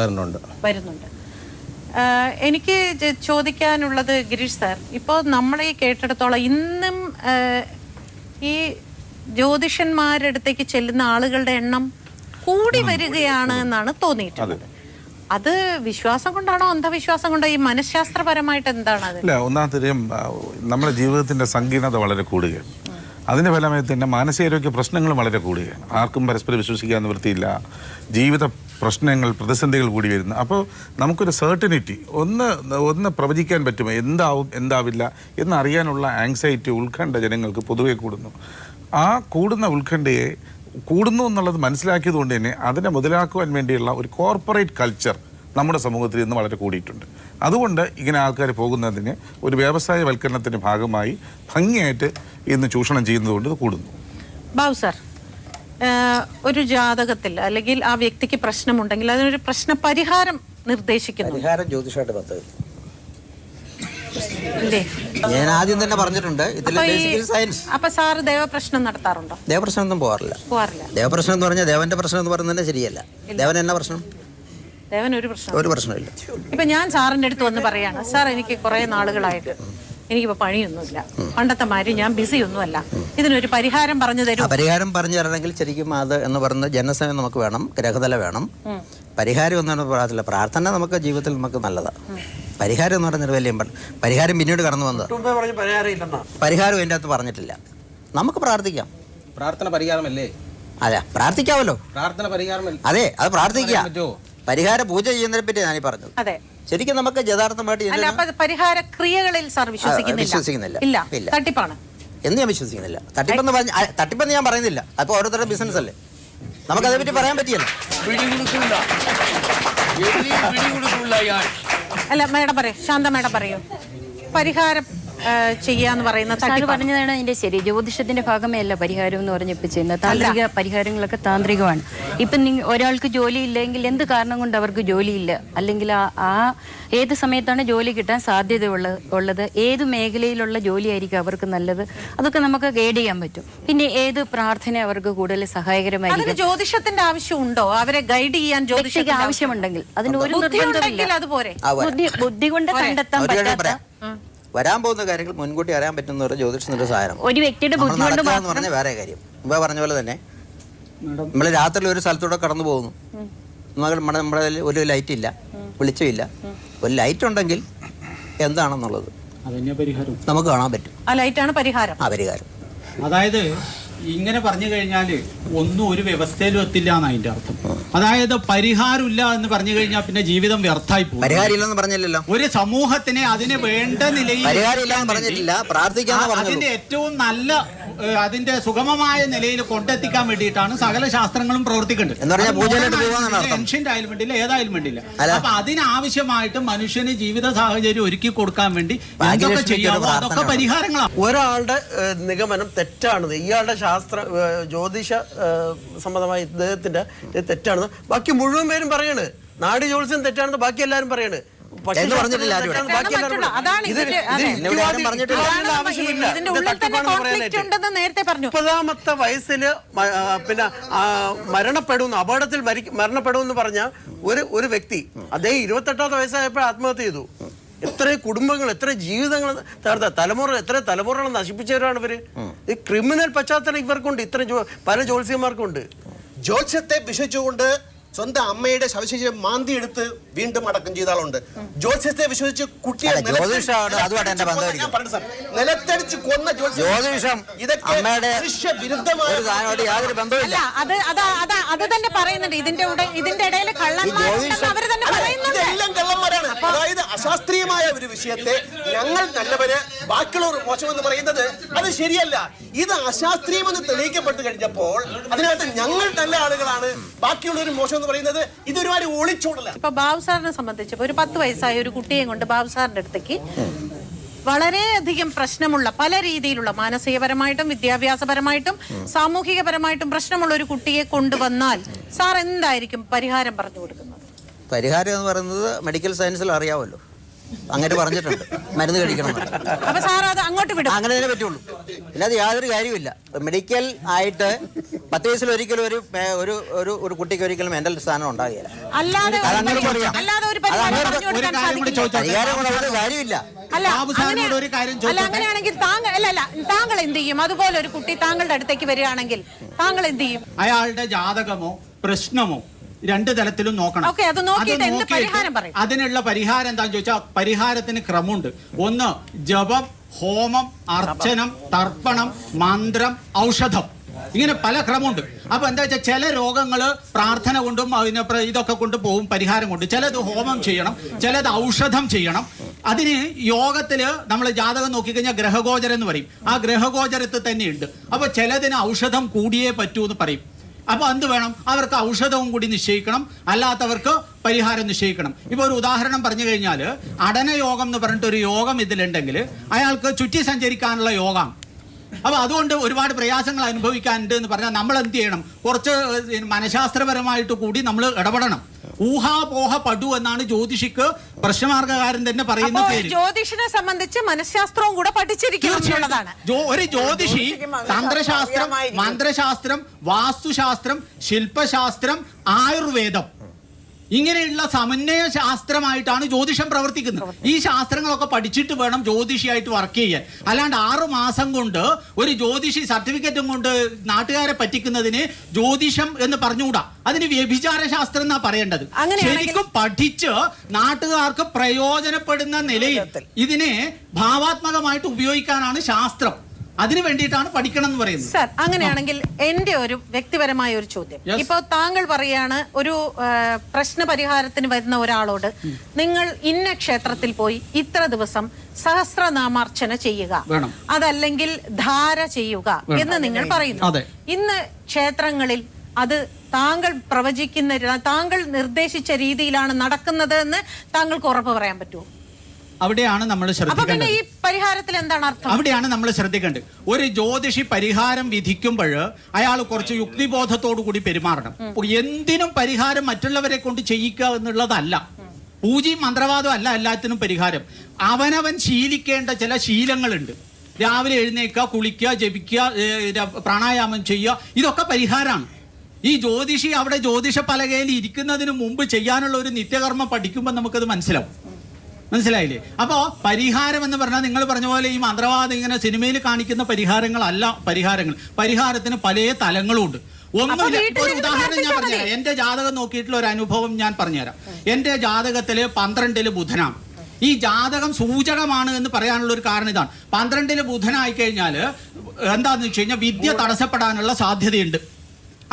എനിക്ക് ചോദിക്കാനുള്ളത് ഗിരീഷ് സാർ, ഇപ്പോൾ നമ്മൾ ഈ കേട്ടിടത്തോളം ഇന്നും ഈ ജ്യോതിഷന്മാരുടെ അടുത്തേക്ക് ചെല്ലുന്ന ആളുകളുടെ എണ്ണം കൂടി വരികയാണ് എന്നാണ് തോന്നിയിട്ടുള്ളത്. അത് വിശ്വാസം കൊണ്ടാണോ അന്ധവിശ്വാസം കൊണ്ടോ? ഈ മനഃശാസ്ത്രപരമായിട്ട് എന്താണ് അത്? ഇല്ല, ഒന്നാമത്തെ നമ്മുടെ ജീവിതത്തിന്റെ സങ്കീർണത വളരെ കൂടുകയാണ്. അതിൻ്റെ ഫലമായി തന്നെ മാനസികാരോഗ്യ പ്രശ്നങ്ങളും വളരെ കൂടുകയാണ്. ആർക്കും പരസ്പരം വിശ്വസിക്കാൻ നിവൃത്തിയില്ല. ജീവിത പ്രശ്നങ്ങൾ, പ്രതിസന്ധികൾ കൂടി വരുന്നു. അപ്പോൾ നമുക്കൊരു സെർട്ടനിറ്റി ഒന്ന് പ്രവചിക്കാൻ പറ്റുമോ, എന്താവും എന്താവില്ല എന്നറിയാനുള്ള ആങ്സൈറ്റി, ഉത്കണ്ഠ ജനങ്ങൾക്ക് പൊതുവെ കൂടുന്നു. ആ കൂടുന്ന ഉത്കണ്ഠയെ കൂടുന്നു എന്നുള്ളത് മനസ്സിലാക്കിയത് കൊണ്ട് തന്നെ അതിനെ മുതലാക്കുവാൻ വേണ്ടിയുള്ള ഒരു കോർപ്പറേറ്റ് കൾച്ചർ നമ്മുടെ സമൂഹത്തിൽ ഇന്ന് വളരെ കൂടിയിട്ടുണ്ട്. അതുകൊണ്ട് ഇങ്ങനെ ആൾക്കാർ പോകുന്നതിന് ഒരു വ്യവസായവൽക്കരണത്തിൻ്റെ ഭാഗമായി ഭംഗിയായിട്ട് ഇന്ന് ചൂഷണം ചെയ്യുന്നതുകൊണ്ട് ഇത് കൂടുന്നു. ബാബു സാർ, ഒരു ജാതകത്തിൽ അല്ലെങ്കിൽ ആ വ്യക്തിക്ക് പ്രശ്നമുണ്ടെങ്കിൽ അതിനൊരു പ്രശ്ന പരിഹാരം നിർദ്ദേശിക്കുന്നു. ഞാൻ ആദ്യം തന്നെ പറഞ്ഞിട്ടുണ്ട്, ഇതിൽ ബേസിക്കലി സയൻസ്. അപ്പൊ സാറ് ദേവപ്രശ്നം നടത്താറുണ്ടോ? ദേവപ്രശ്നമൊന്നും പോകാറില്ല. ദേവപ്രശ്നം എന്ന് പറഞ്ഞാൽ ദേവന്റെ പ്രശ്നം എന്ന് പറയുന്നത് തന്നെ ശരിയല്ല. ദേവൻ എന്നാ പ്രശ്നം? ദേവൻ ഒരു പ്രശ്നമില്ല. ഇപ്പൊ ഞാൻ സാറിന്റെ അടുത്ത് വന്ന് പറയാണ്, സാർ എനിക്ക് കുറെ നാളുകളായിട്ട് എനിക്കിപ്പോ പണിയൊന്നുമില്ല, പണ്ടത്തെ മാതിരി ഞാൻ ബിസി ഒന്നുമല്ല, ഇതിനൊരു പരിഹാരം പറഞ്ഞു തരും. പരിഹാരം പറഞ്ഞു തരണമെങ്കിൽ ശരിക്കും അത് എന്ന് പറയുന്നത് ജനസമയം നമുക്ക് വേണം, ഗ്രഹതല വേണം. പരിഹാരം ഒന്നാണ് പറയത്തില്ല. പ്രാർത്ഥന നമുക്ക് ജീവിതത്തിൽ നമുക്ക് നല്ലതാണ്. പരിഹാരം എന്ന് പറഞ്ഞൊരു വലിയ പരിഹാരം പിന്നീട് കടന്നു വന്നത്. പരിഹാരം എൻ്റെ അകത്ത് പറഞ്ഞിട്ടില്ല. നമുക്ക് പ്രാർത്ഥിക്കാം. പ്രാർത്ഥന പരിഹാരമല്ലേ? അതെ, പ്രാർത്ഥിക്കാമല്ലോ. പ്രാർത്ഥന പരിഹാരമല്ലേ? അതെ, അത് പ്രാർത്ഥിക്കാം. പരിഹാര പൂജ ചെയ്യുന്നതിനെ പറ്റി ഞാനീ പറഞ്ഞത്. അതെ, ശരിക്കും നമുക്ക് യഥാർത്ഥമായിട്ട് പരിഹാര ക്രിയകളിൽ സാർ വിശ്വസിക്കുന്നില്ല. ഇല്ല, തട്ടിപ്പാണ് എന്ന് ഞാൻ വിശ്വസിക്കുന്നില്ല. തട്ടിപ്പെന്ന് ഞാൻ പറയുന്നില്ല. അപ്പൊ ഓരോരുത്തരുടെ ബിസിനസ് അല്ലേ, നമുക്കതേ പറ്റി പറയാൻ പറ്റിയല്ലോ. അല്ല, മേഡം പറയൂ, ശാന്ത മേഡം പറയൂ. പരിഹാരം ചെയ്യാന്ന് പറയുന്ന പറഞ്ഞതാണ് അതിന്റെ ശരി. ജ്യോതിഷത്തിന്റെ ഭാഗമേ അല്ല പരിഹാരം എന്ന് പറഞ്ഞ് ഇപ്പൊ ചെയ്യുന്നത്. താന്ത്രിക പരിഹാരങ്ങളൊക്കെ താന്ത്രികമാണ്. ഇപ്പം ഒരാൾക്ക് ജോലി ഇല്ലെങ്കിൽ എന്ത് കാരണം കൊണ്ട് അവർക്ക് ജോലിയില്ല, അല്ലെങ്കിൽ ആ ഏത് സമയത്താണ് ജോലി കിട്ടാൻ സാധ്യത ഉള്ളത്, ഏത് മേഖലയിലുള്ള ജോലിയായിരിക്കും അവർക്ക് നല്ലത്, അതൊക്കെ നമുക്ക് ഗൈഡ് ചെയ്യാൻ പറ്റും. പിന്നെ ഏത് പ്രാർത്ഥന അവർക്ക് കൂടുതൽ സഹായകരമായിരിക്കും. ജ്യോതിഷത്തിന്റെ ആവശ്യമുണ്ടോ? അവരെ ഗൈഡ് ചെയ്യാൻ ജ്യോതിഷത്തിന് ആവശ്യമുണ്ടെങ്കിൽ അതിന് ഒരു നിർബന്ധമില്ല. ബുദ്ധി കൊണ്ട് കണ്ടെത്താൻ പറ്റാത്ത വരാൻ പോകുന്ന കാര്യങ്ങൾ മുൻകൂട്ടി അറിയാൻ പറ്റുന്ന ഒരു ജ്യോതിഷത്തിന്റെ സാധനം. ഒരു വ്യക്തിയുടെ ബുദ്ധി കൊണ്ട് പറഞ്ഞ വേറെ കാര്യം. മുമ്പേ പറഞ്ഞ പോലെ തന്നെ നമ്മൾ രാത്രി ഒരു സ്ഥലത്തൂടെ കടന്നു പോകുന്നു, നമ്മുടെ ഒരു ലൈറ്റ് ഇല്ല, വെളിച്ചമില്ല. ഒരു ലൈറ്റ് ഉണ്ടെങ്കിൽ എന്താണെന്നുള്ളത് നമുക്ക് കാണാൻ പറ്റും. ആ ലൈറ്റാണ് പരിഹാരം. അതായത് ഇങ്ങനെ പറഞ്ഞു കഴിഞ്ഞാൽ ഒന്നും ഒരു വ്യവസ്ഥയിലും എത്തില്ല എന്ന് അതിന്റെ അർത്ഥം. അതായത് പരിഹാരമില്ല എന്ന് പറഞ്ഞു കഴിഞ്ഞാൽ പിന്നെ ജീവിതം വ്യർത്ഥമായി പോകും. പരിഹാരമില്ലെന്ന് പറഞ്ഞില്ലല്ലോ. ഒരു സമൂഹത്തിനെ അതിന് വേണ്ട നിലയിൽ അതിന്റെ ഏറ്റവും നല്ല, അതിന്റെ സുഗമമായ നിലയിൽ കൊണ്ടെത്തിക്കാൻ വേണ്ടിയിട്ടാണ് സകല ശാസ്ത്രങ്ങളും പ്രവർത്തിക്കേണ്ടത്. ഏൻഷ്യന്റ് ആയാലും വേണ്ടില്ല, ഏതായാലും വേണ്ടില്ല. അപ്പൊ അതിനാവശ്യമായിട്ട് മനുഷ്യന് ജീവിത സാഹചര്യം ഒരുക്കി കൊടുക്കാൻ വേണ്ടി എന്തൊക്കെ ചെയ്യാമോ അതൊക്കെ പരിഹാരങ്ങളാണ്. ഒരാളുടെ നിഗമനം തെറ്റാണ്, ഇയാളുടെ ജ്യോതിഷ സംബന്ധമായ ഇദ്ദേഹത്തിന്റെ തെറ്റാണെന്ന് ബാക്കി മുഴുവൻ പേരും പറയാണ്. നാടി ജ്യോത്സ്യം തെറ്റാണെന്ന് ബാക്കി എല്ലാവരും പറയാണ്. മുപ്പതാമത്തെ വയസ്സില് പിന്നെ മരണപ്പെടുന്നു, അപകടത്തിൽ മരണപ്പെടുമെന്ന് പറഞ്ഞ ഒരു വ്യക്തി അദ്ദേഹം 28ാമത്തെ വയസ്സായപ്പോൾ ആത്മഹത്യ ചെയ്തു. എത്ര കുടുംബങ്ങൾ, എത്ര ജീവിതങ്ങൾ തകർത്ത എത്ര തലമുറകൾ നശിപ്പിച്ചവരാണ് ഇവര്. ഈ ക്രിമിനൽ പശ്ചാത്തലം ഇവർക്കുണ്ട്, ഇത്ര പല ജ്യോത്സ്യന്മാർക്കുണ്ട്. ജ്യോത്സ്യത്തെ വിശ്വസിച്ചുകൊണ്ട് സ്വന്തം അമ്മയുടെ ശവശരീരം മാന്തി എടുത്ത് വീണ്ടും അടക്കം ചെയ്ത ആളുണ്ട്. ജ്യോത്സ്യത്തെ വിശ്വസിച്ച് കുട്ടിയെ നിലത്തടിച്ച് കൊന്ന ജ്യോതിഷം, ഇതൊക്കെ മനുഷ്യവിരുദ്ധമായ. അത് തന്നെ പറയുന്നുണ്ട്. ഇതിന്റെ ഇടയിൽ കള്ളന്മാര് തന്നെ പറയുന്നുണ്ട്. ഇതെല്ലാം കള്ളന്മാരാണ്. അതായത് അശാസ്ത്രീയമായ ഒരു വിഷയത്തെ ഞങ്ങൾ നല്ലവര് ബാക്കിയുള്ളവർ മോശമെന്ന് പറയുന്നത് അത് ശരിയല്ല. ഇത് അശാസ്ത്രീയമെന്ന് തെളിയിക്കപ്പെട്ട് കഴിഞ്ഞപ്പോൾ അതിനകത്ത് ഞങ്ങൾ നല്ല ആളുകളാണ്, ബാക്കിയുള്ളവർ മോശം എന്ന് പറയുന്നത് ഇതൊരുമാതിരി ഒളിച്ചോടലാണ്. ഇപ്പൊ ബാബു സാറിനെ സംബന്ധിച്ച് ഒരു 10 വയസ്സായ ഒരു കുട്ടിയെ കൊണ്ട് ബാബു സാറിന്റെ അടുത്തേക്ക് വളരെയധികം പ്രശ്നമുള്ള പല രീതിയിലുള്ള മാനസികപരമായിട്ടും വിദ്യാഭ്യാസപരമായിട്ടും സാമൂഹികപരമായിട്ടും പ്രശ്നമുള്ള ഒരു കുട്ടിയെ കൊണ്ടുവന്നാൽ സാർ എന്തായിരിക്കും പരിഹാരം പറഞ്ഞു കൊടുക്കുന്നത്? പരിഹാരം എന്ന് പറയുന്നത് മെഡിക്കൽ സയൻസിൽ അറിയാമല്ലോ, അങ്ങനെ പറഞ്ഞിട്ടുണ്ട്, മരുന്ന് കഴിക്കണം. അപ്പൊ സാർ അത് അങ്ങോട്ട് വിടും? അങ്ങനെ തന്നെ പറ്റുള്ളൂ, അല്ലാതെ യാതൊരു കാര്യമില്ല. മെഡിക്കൽ ആയിട്ട് 10 വയസ്സിൽ ഒരിക്കലും ഒരു കുട്ടിക്ക് ഒരിക്കലും മെന്റൽ സ്ഥാനം ഉണ്ടാകില്ല. കാര്യമില്ല. അങ്ങനെയാണെങ്കിൽ താങ്കൾ എന്ത് ചെയ്യും? അതുപോലെ ഒരു കുട്ടി താങ്കളുടെ അടുത്തേക്ക് വരികയാണെങ്കിൽ താങ്കൾ എന്ത് ചെയ്യും? അയാളുടെ ജാതകമോ പ്രശ്നമോ 2 തലത്തിലും നോക്കണം. അതിനുള്ള പരിഹാരം എന്താണെന്ന് ചോദിച്ചാൽ പരിഹാരത്തിന് ക്രമമുണ്ട്. 1 ജപം, ഹോമം, അർച്ചനം, തർപ്പണം, മന്ത്രം, ഔഷധം, ഇങ്ങനെ പല ക്രമമുണ്ട്. അപ്പൊ എന്താ വെച്ചാൽ ചില രോഗങ്ങള് പ്രാർത്ഥന കൊണ്ടും ഇതൊക്കെ കൊണ്ട് പോകും, പരിഹാരം കൊണ്ട്. ചിലത് ഹോമം ചെയ്യണം, ചിലത് ഔഷധം ചെയ്യണം. അതിന് യോഗത്തില് നമ്മൾ ജാതകം നോക്കിക്കഴിഞ്ഞാൽ ഗ്രഹഗോചരം എന്ന് പറയും. ആ ഗ്രഹഗോചരത്തിൽ തന്നെ ഉണ്ട്. അപ്പൊ ചിലതിന് ഔഷധം കൂടിയേ പറ്റൂ എന്ന് പറയും. അപ്പൊ എന്ത് വേണം? അവർക്ക് ഔഷധവും കൂടി നിശ്ചയിക്കണം, അല്ലാത്തവർക്ക് പരിഹാരം നിശ്ചയിക്കണം. ഇപ്പൊ ഒരു ഉദാഹരണം പറഞ്ഞു കഴിഞ്ഞാൽ അടനയോഗം എന്ന് പറഞ്ഞിട്ട് ഒരു യോഗം ഇതിലുണ്ടെങ്കിൽ അയാൾക്ക് ചുറ്റി സഞ്ചരിക്കാനുള്ള യോഗം. അപ്പൊ അതുകൊണ്ട് ഒരുപാട് പ്രയാസങ്ങൾ അനുഭവിക്കാനുണ്ട് എന്ന് പറഞ്ഞാൽ നമ്മൾ എന്ത് ചെയ്യണം? കുറച്ച് മനഃശാസ്ത്രപരമായിട്ട് കൂടി നമ്മൾ ഇടപെടണം. ഊഹാപോഹ പടു എന്നാണ് ജ്യോതിഷിക്ക് പ്രശ്നമാർഗകാരൻ തന്നെ പറയുന്ന പേര്. ജ്യോതിഷിനെ സംബന്ധിച്ച് മനഃശാസ്ത്രവും കൂടെ പഠിച്ചിരിക്കുന്നതാണ്. ഒരു ജ്യോതിഷി തന്ത്രശാസ്ത്രം, മന്ത്രശാസ്ത്രം, വാസ്തുശാസ്ത്രം, ശില്പശാസ്ത്രം, ആയുർവേദം, ഇങ്ങനെയുള്ള സമന്വയ ശാസ്ത്രമായിട്ടാണ് ജ്യോതിഷം പ്രവർത്തിക്കുന്നത്. ഈ ശാസ്ത്രങ്ങളൊക്കെ പഠിച്ചിട്ട് വേണം ജ്യോതിഷിയായിട്ട് വർക്ക് ചെയ്യാൻ. അല്ലാണ്ട് 6 മാസം കൊണ്ട് ഒരു ജ്യോതിഷി സർട്ടിഫിക്കറ്റും കൊണ്ട് നാട്ടുകാരെ പറ്റിക്കുന്നതിന് ജ്യോതിഷം എന്ന് പറഞ്ഞുകൂടാ. അതിന് വ്യഭിചാര ശാസ്ത്രം എന്നാ പറയേണ്ടത്. ശരിക്കും പഠിച്ച് നാട്ടുകാർക്ക് പ്രയോജനപ്പെടുന്ന നിലയിൽ ഇതിനെ ഭാവാത്മകമായിട്ട് ഉപയോഗിക്കാനാണ് ശാസ്ത്രം. അതിനു വേണ്ടിയിട്ടാണ് പഠിക്കണം എന്ന് പറയുന്നത്. സർ, അങ്ങനെയാണെങ്കിൽ എന്റെ ഒരു വ്യക്തിപരമായ ഒരു ചോദ്യം. ഇപ്പൊ താങ്കൾ പറയാണ് ഒരു പ്രശ്ന പരിഹാരത്തിന് വരുന്ന ഒരാളോട് നിങ്ങൾ ഇന്ന ക്ഷേത്രത്തിൽ പോയി ഇത്ര ദിവസം സഹസ്രനാമാർച്ചന ചെയ്യുക, അതല്ലെങ്കിൽ ധാര ചെയ്യുക എന്ന് നിങ്ങൾ പറയുന്നു. ഇന്ന് ക്ഷേത്രങ്ങളിൽ അത് താങ്കൾ പ്രവചിക്കുന്ന, താങ്കൾ നിർദ്ദേശിച്ച രീതിയിലാണ് നടക്കുന്നത് എന്ന് താങ്കൾക്ക് ഉറപ്പ് പറയാൻ പറ്റുമോ? അവിടെയാണ് നമ്മൾ ശ്രദ്ധിക്കേണ്ടത്. ഈ പരിഹാരത്തിൽ എന്താണ് അർത്ഥം? അവിടെയാണ് നമ്മൾ ശ്രദ്ധിക്കേണ്ടത്. ഒരു ജ്യോതിഷി പരിഹാരം വിധിക്കുമ്പോൾ അയാൾ കുറച്ച് യുക്തിബോധത്തോടു കൂടി പെരുമാറണം. എന്തിനും പരിഹാരം മറ്റുള്ളവരെ കൊണ്ട് ചെയ്യിക്കുക എന്നുള്ളതല്ല. പൂജയും മന്ത്രവാദവും അല്ല എല്ലാത്തിനും പരിഹാരം. അവനവൻ ശീലിക്കേണ്ട ചില ശീലങ്ങളുണ്ട്. രാവിലെ എഴുന്നേൽക്കുക, കുളിക്കുക, ജപിക്കുക, പ്രാണായാമം ചെയ്യുക, ഇതൊക്കെ പരിഹാരമാണ്. ഈ ജ്യോതിഷി അവിടെ ജ്യോതിഷ പലകയിൽ ഇരിക്കുന്നതിന് മുമ്പ് ചെയ്യാനുള്ള ഒരു നിത്യകർമ്മം പഠിക്കുമ്പോൾ നമുക്കത് മനസ്സിലായില്ലേ? അപ്പോൾ പരിഹാരം എന്ന് പറഞ്ഞാൽ നിങ്ങൾ പറഞ്ഞ പോലെ ഈ മന്ത്രവാദം ഇങ്ങനെ സിനിമയിൽ കാണിക്കുന്ന പരിഹാരങ്ങളല്ല പരിഹാരങ്ങൾ. പരിഹാരത്തിന് പല തലങ്ങളുണ്ട്. ഒന്നുമില്ല. ഒരു ഉദാഹരണം ഞാൻ പറഞ്ഞുതരാം. എന്റെ ജാതകം നോക്കിയിട്ടുള്ള ഒരു അനുഭവം ഞാൻ പറഞ്ഞുതരാം. എന്റെ ജാതകത്തില് 12 ബുധനാണ്. ഈ ജാതകം സൂചകമാണ് എന്ന് പറയാനുള്ള ഒരു കാരണം ഇതാണ്. 12 ബുധനായി കഴിഞ്ഞാൽ എന്താന്ന് വെച്ച് കഴിഞ്ഞാൽ വിദ്യ തടസ്സപ്പെടാനുള്ള സാധ്യതയുണ്ട്.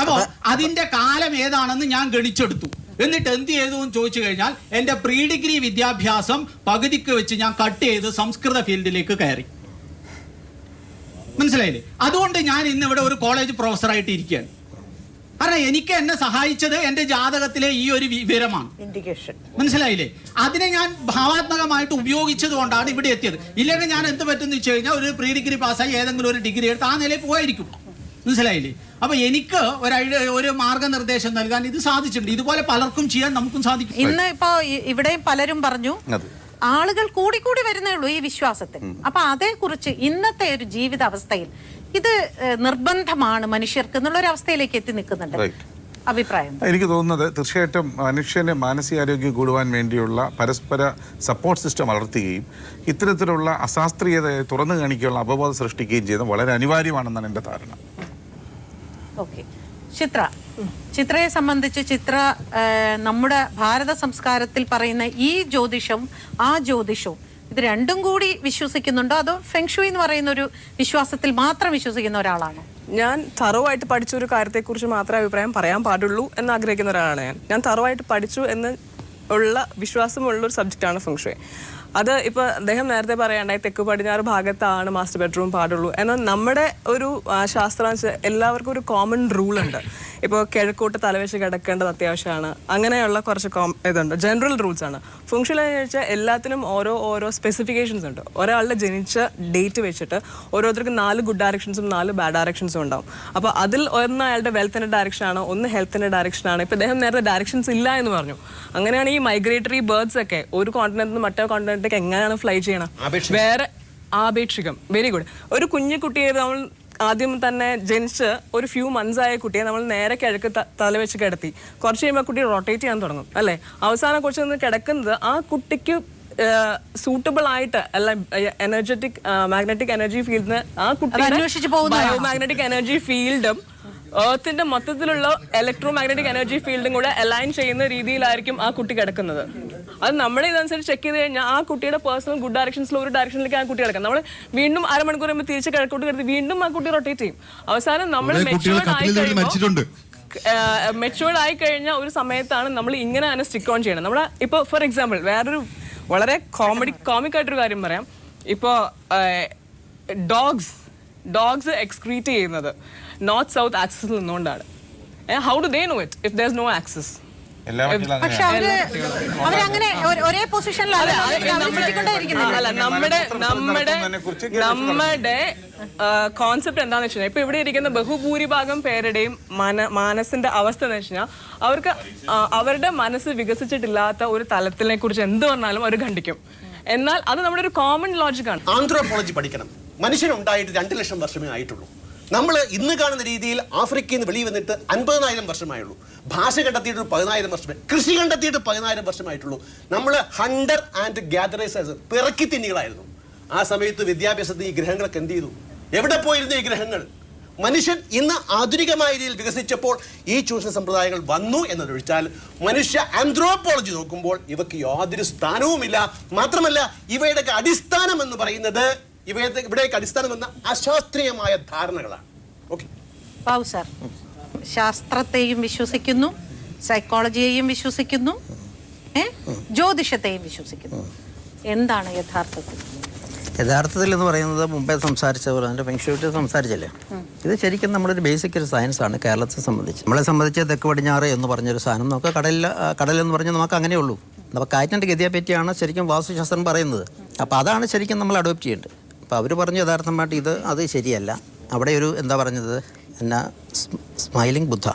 അപ്പോൾ അതിന്റെ കാലം ഏതാണെന്ന് ഞാൻ ഗണിച്ചെടുത്തു. എന്നിട്ട് എന്ത് ചെയ്തു എന്ന് ചോദിച്ചു കഴിഞ്ഞാൽ എൻ്റെ പ്രീ ഡിഗ്രി വിദ്യാഭ്യാസം പകുതിക്ക് വെച്ച് ഞാൻ കട്ട് ചെയ്ത് സംസ്കൃത ഫീൽഡിലേക്ക് കയറി. മനസ്സിലായില്ലേ? അതുകൊണ്ട് ഞാൻ ഇന്ന് ഇവിടെ ഒരു കോളേജ് പ്രൊഫസറായിട്ട് ഇരിക്കുകയാണ്. കാരണം എനിക്ക് എന്നെ സഹായിച്ചത് എൻ്റെ ജാതകത്തിലെ ഈ ഒരു വിവരമാണ്. മനസ്സിലായില്ലേ? അതിനെ ഞാൻ ഭാവാത്മകമായിട്ട് ഉപയോഗിച്ചത് കൊണ്ടാണ് ഇവിടെ എത്തിയത്. ഇല്ലെങ്കിൽ ഞാൻ എന്ത് പറ്റുമെന്ന് വെച്ച് കഴിഞ്ഞാൽ ഒരു പ്രീ ഡിഗ്രി പാസ്സായി ഏതെങ്കിലും ഒരു ഡിഗ്രി എടുത്ത് ആ നിലയിൽ പോയിരിക്കും. മനസ്സിലായില്ലേ? അപ്പൊ എനിക്ക് ഒരു മാർഗനിർദ്ദേശം നൽകാൻ ഇത് സാധിച്ചിട്ടുണ്ട്. ഇതുപോലെ പലർക്കും ചെയ്യാൻ നമുക്കും സാധിക്കും. ഇന്ന് ഇപ്പോ ഇവിടെയും പലരും പറഞ്ഞു ആളുകൾ കൂടി വരുന്നേ ഉള്ളൂ ഈ വിശ്വാസത്തിൽ. അപ്പൊ അതേക്കുറിച്ച് ഇന്നത്തെ ഒരു ജീവിതാവസ്ഥയിൽ ഇത് നിർബന്ധമാണ് മനുഷ്യർക്ക് എന്നുള്ളൊരു അവസ്ഥയിലേക്ക് എത്തി നിൽക്കുന്നുണ്ട്. അഭിപ്രായം എനിക്ക് തോന്നുന്നത് തീർച്ചയായിട്ടും മനുഷ്യന് മാനസികാരോഗ്യം കൂടുവാൻ വേണ്ടിയുള്ള പരസ്പര സപ്പോർട്ട് സിസ്റ്റം വളർത്തുകയും ഇത്തരത്തിലുള്ള അശാസ്ത്രീയതയെ തുറന്നു കാണിക്കാനുള്ള അവബോധം സൃഷ്ടിക്കുകയും ചെയ്യുന്നത് വളരെ അനിവാര്യമാണെന്നാണ് എൻ്റെ ധാരണ. ഓക്കെ, ചിത്രയെ സംബന്ധിച്ച് ചിത്ര നമ്മുടെ ഭാരത സംസ്കാരത്തിൽ പറയുന്ന ഈ ജ്യോതിഷവും ആ ജ്യോതിഷവും ഇത് രണ്ടും കൂടി വിശ്വസിക്കുന്നുണ്ടോ, അതോ ഫെങ്ഷുയി എന്ന് പറയുന്ന ഒരു വിശ്വാസത്തിൽ മാത്രം വിശ്വസിക്കുന്ന ഒരാളാണോ? ഞാൻ തറവായിട്ട് പഠിച്ച ഒരു കാര്യത്തെക്കുറിച്ച് മാത്രമേ അഭിപ്രായം പറയാൻ പാടുള്ളൂ എന്ന് ആഗ്രഹിക്കുന്ന ഒരാളാണ് ഞാൻ തറവായിട്ട് പഠിച്ചു എന്ന് ഉള്ള വിശ്വാസമുള്ളൊരു സബ്ജക്റ്റാണ് ഫെങ്ഷുയി. അത് ഇപ്പോൾ അദ്ദേഹം നേരത്തെ പറയാണ്ടായി തെക്ക് പടിഞ്ഞാറ് ഭാഗത്താണ് മാസ്റ്റർ ബെഡ്റൂം പാടുള്ളൂ. എന്നാൽ നമ്മുടെ ഒരു ശാസ്ത്രം എല്ലാവർക്കും ഒരു കോമൺ റൂളുണ്ട്. ഇപ്പോൾ കിഴക്കോട്ട് തലവെച്ച് കിടക്കേണ്ടത് അത്യാവശ്യമാണ്. അങ്ങനെയുള്ള കുറച്ച് ഇതുണ്ട്, ജനറൽ റൂൾസ് ആണ്. ഫംഗ്ഷൻ എന്ന് വെച്ചാൽ എല്ലാത്തിനും ഓരോ സ്പെസിഫിക്കേഷൻസ് ഉണ്ട്. ഒരാളുടെ ജനിച്ച ഡേറ്റ് വെച്ചിട്ട് ഓരോരുത്തർക്ക് 4 ഗുഡ് ഡയറക്ഷൻസും 4 ബാഡ് ഡയറക്ഷൻസും ഉണ്ടാവും. അപ്പോൾ അതിൽ ഒന്ന് അയാളുടെ വെൽത്തിൻ്റെ ഡയറക്ഷനാണ്, ഒന്ന് ഹെൽത്തിൻ്റെ ഡയറക്ഷനാണ്. ഇപ്പോൾ അദ്ദേഹം നേരത്തെ ഡയറക്ഷൻസ് ഇല്ല എന്ന് പറഞ്ഞു. അങ്ങനെയാണ് ഈ മൈഗ്രേറ്ററി ബേർഡ്സ് ഒക്കെ ഒരു കോണ്ടിനെന്റിൽ നിന്ന് മറ്റേ കോണ്ടിനെന്റിലേക്ക് എങ്ങനെയാണ് ഫ്ലൈ ചെയ്യണം? വേറെ ആപേക്ഷികം. Very good. ഒരു കുഞ്ഞു കുട്ടിയെ നമ്മൾ ആദ്യം തന്നെ ജനിച്ച് ഒരു ഫ്യൂ മന്ത്സ് ആയ കുട്ടിയെ നമ്മൾ നേരെ കിഴക്ക് തല വെച്ച് കിടത്തി. കുറച്ച് കഴിയുമ്പോൾ കുട്ടി റൊട്ടേറ്റ് ചെയ്യാൻ തുടങ്ങും അല്ലേ? അവസാനം കുറച്ച് നിന്ന് കിടക്കുന്നത് ആ കുട്ടിക്ക് സൂട്ടബിൾ ആയിട്ട് അല്ല, എനർജറ്റിക് മാഗ്നറ്റിക് എനർജി ഫീൽഡിന് ആ കുട്ടിയുടെ ബയോമാഗ്നറ്റിക് എനർജി ഫീൽഡും എർത്തിന്റെ മൊത്തത്തിലുള്ള ഇലക്ട്രോ മാഗ്നറ്റിക് എനർജി ഫീൽഡും കൂടെ അലൈൻ ചെയ്യുന്ന രീതിയിലായിരിക്കും ആ കുട്ടി കിടക്കുന്നത്. അത് നമ്മുടെ ഇതനുസരിച്ച് ചെക്ക് ചെയ്ത് കഴിഞ്ഞാൽ ആ കുട്ടിയുടെ പേഴ്സണൽ ഗുഡ് ഡയറക്ഷൻസിൽ ഒരു ഡയറക്ഷനിലേക്ക് ആ കുട്ടി കിടക്കാം. നമ്മൾ വീണ്ടും അരമണിക്കൂർ കഴിയുമ്പോൾ തിരിച്ച് കിഴക്കോട്ട് കിടത്തി വീണ്ടും ആ കുട്ടി റൊട്ടേറ്റ് ചെയ്യും. അവസാനം നമ്മൾ മെച്ചുവേർഡ് ആയി കഴിഞ്ഞ ഒരു സമയത്താണ് നമ്മൾ ഇങ്ങനെ തന്നെ സ്റ്റിക്ക് ഓൺ ചെയ്യണം. നമ്മൾ ഇപ്പോൾ ഫോർ എക്സാമ്പിൾ വേറൊരു വളരെ കോമിക് ആയിട്ടൊരു കാര്യം പറയാം. ഇപ്പോൾ ഡോഗ്സ് എക്സ്ക്രീറ്റ് ചെയ്യുന്നത് നോർത്ത് സൗത്ത് ആക്സിസിൽ നിന്നുകൊണ്ടാണ്. How do they know it if there is no axis? പക്ഷെ അവരങ്ങനെ ഒരേ പൊസിഷനിലല്ല. നമ്മുടെ കോൺസെപ്റ്റ് എന്താണെന്ന് വെച്ച് കഴിഞ്ഞാൽ ഇപ്പൊ ഇവിടെ ഇരിക്കുന്ന ബഹുഭൂരിഭാഗം പേരുടെയും മനസ്സിന്റെ അവസ്ഥ എന്ന് വെച്ച് കഴിഞ്ഞാൽ അവർക്ക് അവരുടെ മനസ്സ് വികസിച്ചിട്ടില്ലാത്ത ഒരു തലത്തിനെ കുറിച്ച് എന്ത് പറഞ്ഞാലും അവർ ഖണ്ഡിക്കും. എന്നാൽ അത് നമ്മുടെ ഒരു കോമൺ ലോജിക്കാണ്. ആന്ത്രോപോളജി പഠിക്കണം. മനുഷ്യനുണ്ടായിട്ട് 2 ലക്ഷം വർഷമേ ആയിട്ടുള്ളൂ. നമ്മൾ ഇന്ന് കാണുന്ന രീതിയിൽ ആഫ്രിക്കയിൽ നിന്ന് വെളിയിൽ വന്നിട്ട് 50,000 വർഷമായുള്ളൂ. ഭാഷ കണ്ടെത്തിയിട്ട് 10,000 വർഷമേ, കൃഷി കണ്ടെത്തിയിട്ട് 10,000 വർഷമായിട്ടുള്ളൂ. നമ്മൾ ഹണ്ടർ ആൻഡ് ഗ്യാദറേഴ്സ്, പിറക്കി തിന്നികളായിരുന്നു. ആ സമയത്ത് വിദ്യാഭ്യാസത്തിന് ഈ ഗ്രഹങ്ങളൊക്കെ എന്ത് ചെയ്തു? എവിടെ പോയിരുന്നു ഈ ഗ്രഹങ്ങൾ? മനുഷ്യൻ ഇന്ന് ആധുനികമായ രീതിയിൽ വികസിച്ചപ്പോൾ ഈ ചൂഷണ സമ്പ്രദായങ്ങൾ വന്നു എന്നതൊഴിച്ചാൽ മനുഷ്യ ആന്ത്രോപോളജി നോക്കുമ്പോൾ ഇവയ്ക്ക് യാതൊരു സ്ഥാനവുമില്ല. മാത്രമല്ല ഇവയുടെയൊക്കെ അടിസ്ഥാനം എന്ന് പറയുന്നത് ഇവിടേക്ക് അടിസ്ഥാനം എന്ന അശാസ്ത്രീയമായ ധാരണകളാണ്. ഓക്കെ ബാബു സാർ, ശാസ്ത്രത്തെയും വിശ്വസിക്കുന്നു, സൈക്കോളജിയെയും വിശ്വസിക്കുന്നു, ജ്യോതിഷത്തെയും വിശ്വസിക്കുന്നു. എന്താണ് യഥാർത്ഥത്തിൽ എന്ന് പറയുന്നത് മുമ്പേ സംസാരിച്ച പോലെ അതിൻ്റെ ഫെങ്ഷുവിറ്റി സംസാരിച്ചല്ലേ, ഇത് ശരിക്കും നമ്മളൊരു ബേസിക് ഒരു സയൻസാണ് കേരളത്തെ സംബന്ധിച്ച്. നമ്മളെ സംബന്ധിച്ച് തെക്ക് പടിഞ്ഞാറ് എന്ന് പറഞ്ഞൊരു സാധനം നമുക്ക് കടലെന്ന് പറഞ്ഞാൽ നമുക്ക് അങ്ങനെയുള്ളൂ. അപ്പോൾ കാറ്റിൻ്റെ ഗതിയെ പറ്റിയാണ് ശരിക്കും വാസ്തുശാസ്ത്രം പറയുന്നത്. അപ്പോൾ അതാണ് ശരിക്കും നമ്മൾ അഡോപ്റ്റ് ചെയ്യേണ്ടത്. അപ്പോൾ അവർ പറഞ്ഞു യഥാർത്ഥമായിട്ട് അത് ശരിയല്ല. അവിടെ ഒരു എന്താ പറഞ്ഞത് സ്മൈലിംഗ് ബുദ്ധ,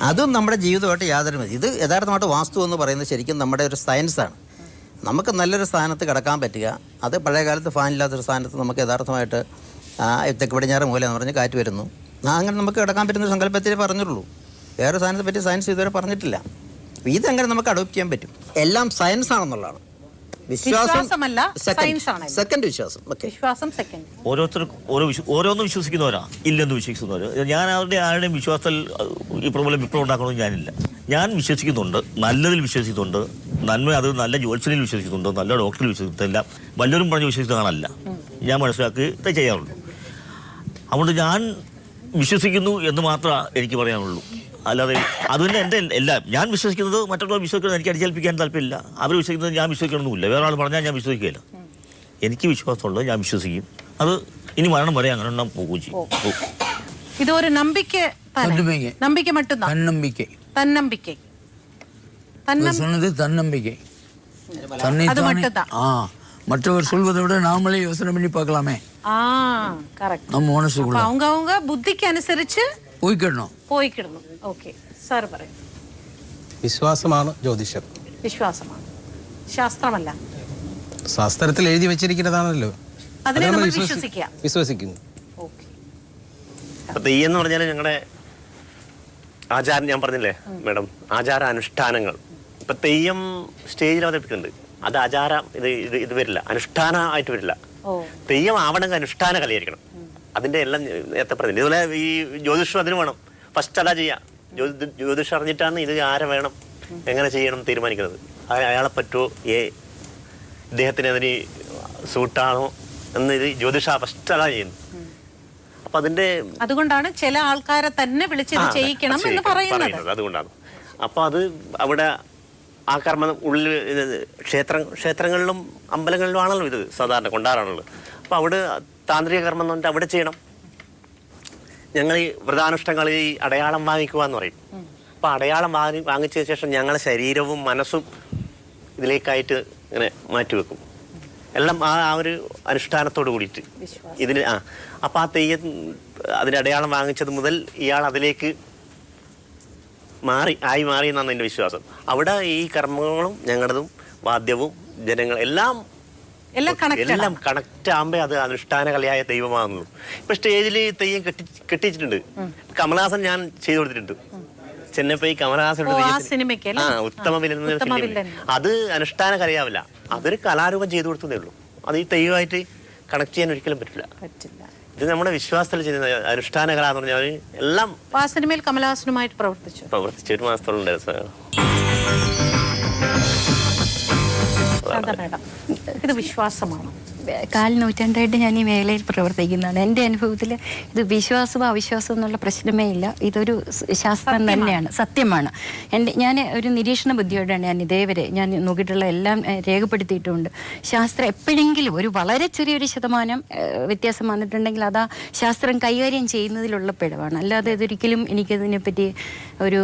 അതും നമ്മുടെ ജീവിതമായിട്ട് യാതൊരു മതി. ഇത് യഥാർത്ഥമായിട്ട് വാസ്തു എന്ന് പറയുന്നത് ശരിക്കും നമ്മുടെ ഒരു സയൻസാണ്. നമുക്ക് നല്ലൊരു സ്ഥാനത്ത് കിടക്കാൻ പറ്റുക, അത് പഴയ കാലത്ത് ഫാനില്ലാത്തൊരു സ്ഥാനത്ത് നമുക്ക് യഥാർത്ഥമായിട്ട് തെക്ക് പടിഞ്ഞാറ് മൂല എന്ന് പറഞ്ഞ് കാറ്റ് വരുന്നു, അങ്ങനെ നമുക്ക് കിടക്കാൻ പറ്റുന്നൊരു സങ്കല്പത്തിലേ പറഞ്ഞുള്ളൂ. വേറെ സ്ഥാനത്തെ പറ്റി സയൻസ് ഇതുവരെ പറഞ്ഞിട്ടില്ല. ഇതെങ്ങനെ നമുക്ക് അഡോപ്റ്റ് ചെയ്യാൻ പറ്റും? എല്ലാം സയൻസ് ആണെന്നുള്ളതാണ്. ഓരോന്നും വിശ്വസിക്കുന്നവരാ, ഇല്ലെന്ന് വിശ്വസിക്കുന്നവർ. ഞാൻ ആരുടെയും വിശ്വാസത്തിൽ ഈ പ്രബല വിപ്ലവം ഉണ്ടാക്കണമെന്ന് ഞാനില്ല. ഞാൻ വിശ്വസിക്കുന്നുണ്ട്, നല്ലതിൽ വിശ്വസിക്കുന്നുണ്ട്, നന്മ അത് നല്ല ജ്യോത്സ്യനിൽ വിശ്വസിക്കുന്നുണ്ട്, നല്ല ഡോക്ടറിൽ വിശ്വസിക്കുന്നില്ല, വല്ലവരും പറഞ്ഞ് വിശ്വസിക്കുന്നതാണല്ല ഞാൻ മനസ്സിലാക്കി ചെയ്യാറുള്ളൂ. അതുകൊണ്ട് ഞാൻ വിശ്വസിക്കുന്നു എന്ന് മാത്രമേ എനിക്ക് പറയാനുള്ളൂ. അല്ലാതെ അതുതന്നെ എൻ്റെ എല്ലാം ഞാൻ വിശ്വസിക്കുന്നത് മറ്റുള്ളവർ വിശ്വസിക്കുന്നത് എനിക്ക് അടിച്ചേൽപ്പിക്കാൻ താല്പര്യമില്ല. അവർ വിശ്വസിക്കുന്നത് ഞാൻ വിശ്വസിക്കണമെന്നില്ല. വേറെ ആൾ പറഞ്ഞാൽ ഞാൻ വിശ്വസിക്കുകയില്ല. എനിക്ക് വിശ്വാസമുള്ളത് ഞാൻ വിശ്വസിക്കും. അത് ഇനി മരണം വരെ അങ്ങനെ പോകുകയും ചെയ്യും. ഇതൊരു നம்பிக்கை மட்டும்தான். தன்னம்பிக்கை தன்னம்பிக்கை மற்றவர் சொல்வதை விட நாமளே யோசனை பண்ணி பார்க்கலாமே. நம்ம மனசுக்குள்ள அவங்க புத்திக்கு അനുസരിച്ച് പോയിക്കിടണം. ഓക്കെ സാർ പറയും. വിശ്വാസമാണ് ജ്യോതിഷം. വിശ്വാസമാണ്, ശാസ്ത്രമല്ല. ശാസ്ത്രത്തിൽ എഴുതി വെച്ചിരിക്കുന്നതാണല്ലോ, അതിനെ നമ്മൾ വിശ്വസിക്കുന്നു. തെയ്യം എന്ന് പറഞ്ഞാൽ ഞങ്ങളുടെ ആചാരം, ഞാൻ പറഞ്ഞില്ലേ മാഡം, ആചാര അനുഷ്ഠാനങ്ങൾ. ഇപ്പൊ തെയ്യം സ്റ്റേജിൽ അവതരിപ്പിക്കുന്നുണ്ട്, അത് ആചാരം ഇത് വരില്ല, അനുഷ്ഠാനമായിട്ട് വരില്ല. തെയ്യം ആവണമെങ്കിൽ അനുഷ്ഠാന കലയായിരിക്കണം. അതിന്റെ എല്ലാം നേരത്തെ പറഞ്ഞില്ല. ഇതുപോലെ ഈ ജ്യോതിഷം അതിന് വേണം. ഫസ്റ്റ് അതാ ചെയ്യാം. ജ്യോതിഷം അറിഞ്ഞിട്ടാണ് ഇത് ആരെ വേണം എങ്ങനെ ചെയ്യണം തീരുമാനിക്കുന്നത്. അയാളെ പറ്റുമോ, ഇദ്ദേഹത്തിന് അതിന് സൂട്ടാണോ എന്ന് ഇത് ജ്യോതിഷ ഫസ്റ്റ് അതാ ചെയ്യുന്നു. അപ്പൊ അതിന്റെ അതുകൊണ്ടാണ് ചില ആൾക്കാരെ തന്നെ വിളിച്ചത് ചെയ്യിക്കണം എന്ന് പറയുന്നത്. അതുകൊണ്ടാണ്. അപ്പൊ അത് അവിടെ ആ കർമ്മം ഉള്ളിൽ ക്ഷേത്രങ്ങളിലും അമ്പലങ്ങളിലും ആണല്ലോ ഇത് സാധാരണ കൊണ്ടാടാണുള്ളത്. അപ്പൊ അവിടെ താന്ത്രിക കർമ്മം എന്ന് പറഞ്ഞിട്ട് അവിടെ ചെയ്യണം. ഞങ്ങൾ ഈ വ്രതാനുഷ്ഠങ്ങൾ ഈ അടയാളം വാങ്ങിക്കുക എന്ന് പറയും. അപ്പം അടയാളം വാങ്ങിച്ചതിന് ശേഷം ഞങ്ങളുടെ ശരീരവും മനസ്സും ഇതിലേക്കായിട്ട് ഇങ്ങനെ മാറ്റിവെക്കും. എല്ലാം ആ ഒരു അനുഷ്ഠാനത്തോട് കൂടിയിട്ട് ഇതിന് അപ്പം ആ തെയ്യം അതിൻ്റെ അടയാളം വാങ്ങിച്ചത് മുതൽ ഇയാൾ അതിലേക്ക് മാറി എന്നാണ് എൻ്റെ വിശ്വാസം. അവിടെ ഈ കർമ്മങ്ങളും ഞങ്ങളുടെതും വാദ്യവും ജനങ്ങൾ എല്ലാം കണക്റ്റ് ആകുമ്പോ അത് അനുഷ്ഠാന കലയായ ദൈവമാകുന്നു. ഇപ്പൊ സ്റ്റേജിൽ തെയ്യം കെട്ടിച്ചിട്ടുണ്ട്. കമലഹാസൻ ഞാൻ ചെയ്തു കൊടുത്തിട്ടുണ്ട്. ചെന്നൈ കമലഹാസൻ ഉത്തമ വില്ലൻ. അത് അനുഷ്ഠാന കലയാവില്ല, അതൊരു കലാരൂപം ചെയ്തു കൊടുത്തതേ ഉള്ളൂ. അത് ഈ തെയ്യമായിട്ട് കണക്ട് ചെയ്യാൻ ഒരിക്കലും പറ്റില്ല. ഇത് നമ്മുടെ വിശ്വാസത്തിൽ ചെയ്യുന്ന അനുഷ്ഠാന കല എന്ന് പറഞ്ഞാൽ എല്ലാം. ആ സിനിമയിൽ കമലഹാസനുമായിട്ട് പ്രവർത്തിച്ചു 1 മാസത്തോളം ഉണ്ടായിരുന്നു. ഇത് വിശ്വാസമാണ്. 4 നൂറ്റാണ്ടായിട്ട് ഞാൻ ഈ മേഖലയിൽ പ്രവർത്തിക്കുന്നതാണ്. എൻ്റെ അനുഭവത്തിൽ ഇത് വിശ്വാസമോ അവിശ്വാസമോ എന്നുള്ള പ്രശ്നമേ ഇല്ല. ഇതൊരു ശാസ്ത്രം തന്നെയാണ്, സത്യമാണ്. ഞാൻ ഒരു നിരീക്ഷണ ബുദ്ധിയോടെയാണ് ഞാൻ ഇതേവരെ ഞാൻ നോക്കിയിട്ടുള്ള എല്ലാം രേഖപ്പെടുത്തിയിട്ടുമുണ്ട്. ശാസ്ത്രം എപ്പോഴെങ്കിലും ഒരു വളരെ ചെറിയൊരു ശതമാനം വ്യത്യാസം വന്നിട്ടുണ്ടെങ്കിൽ അത് ആ ശാസ്ത്രം കൈകാര്യം ചെയ്യുന്നതിലുള്ള പിഴവാണ്. അല്ലാതെ ഇതൊരിക്കലും എനിക്കതിനെപ്പറ്റി ഒരു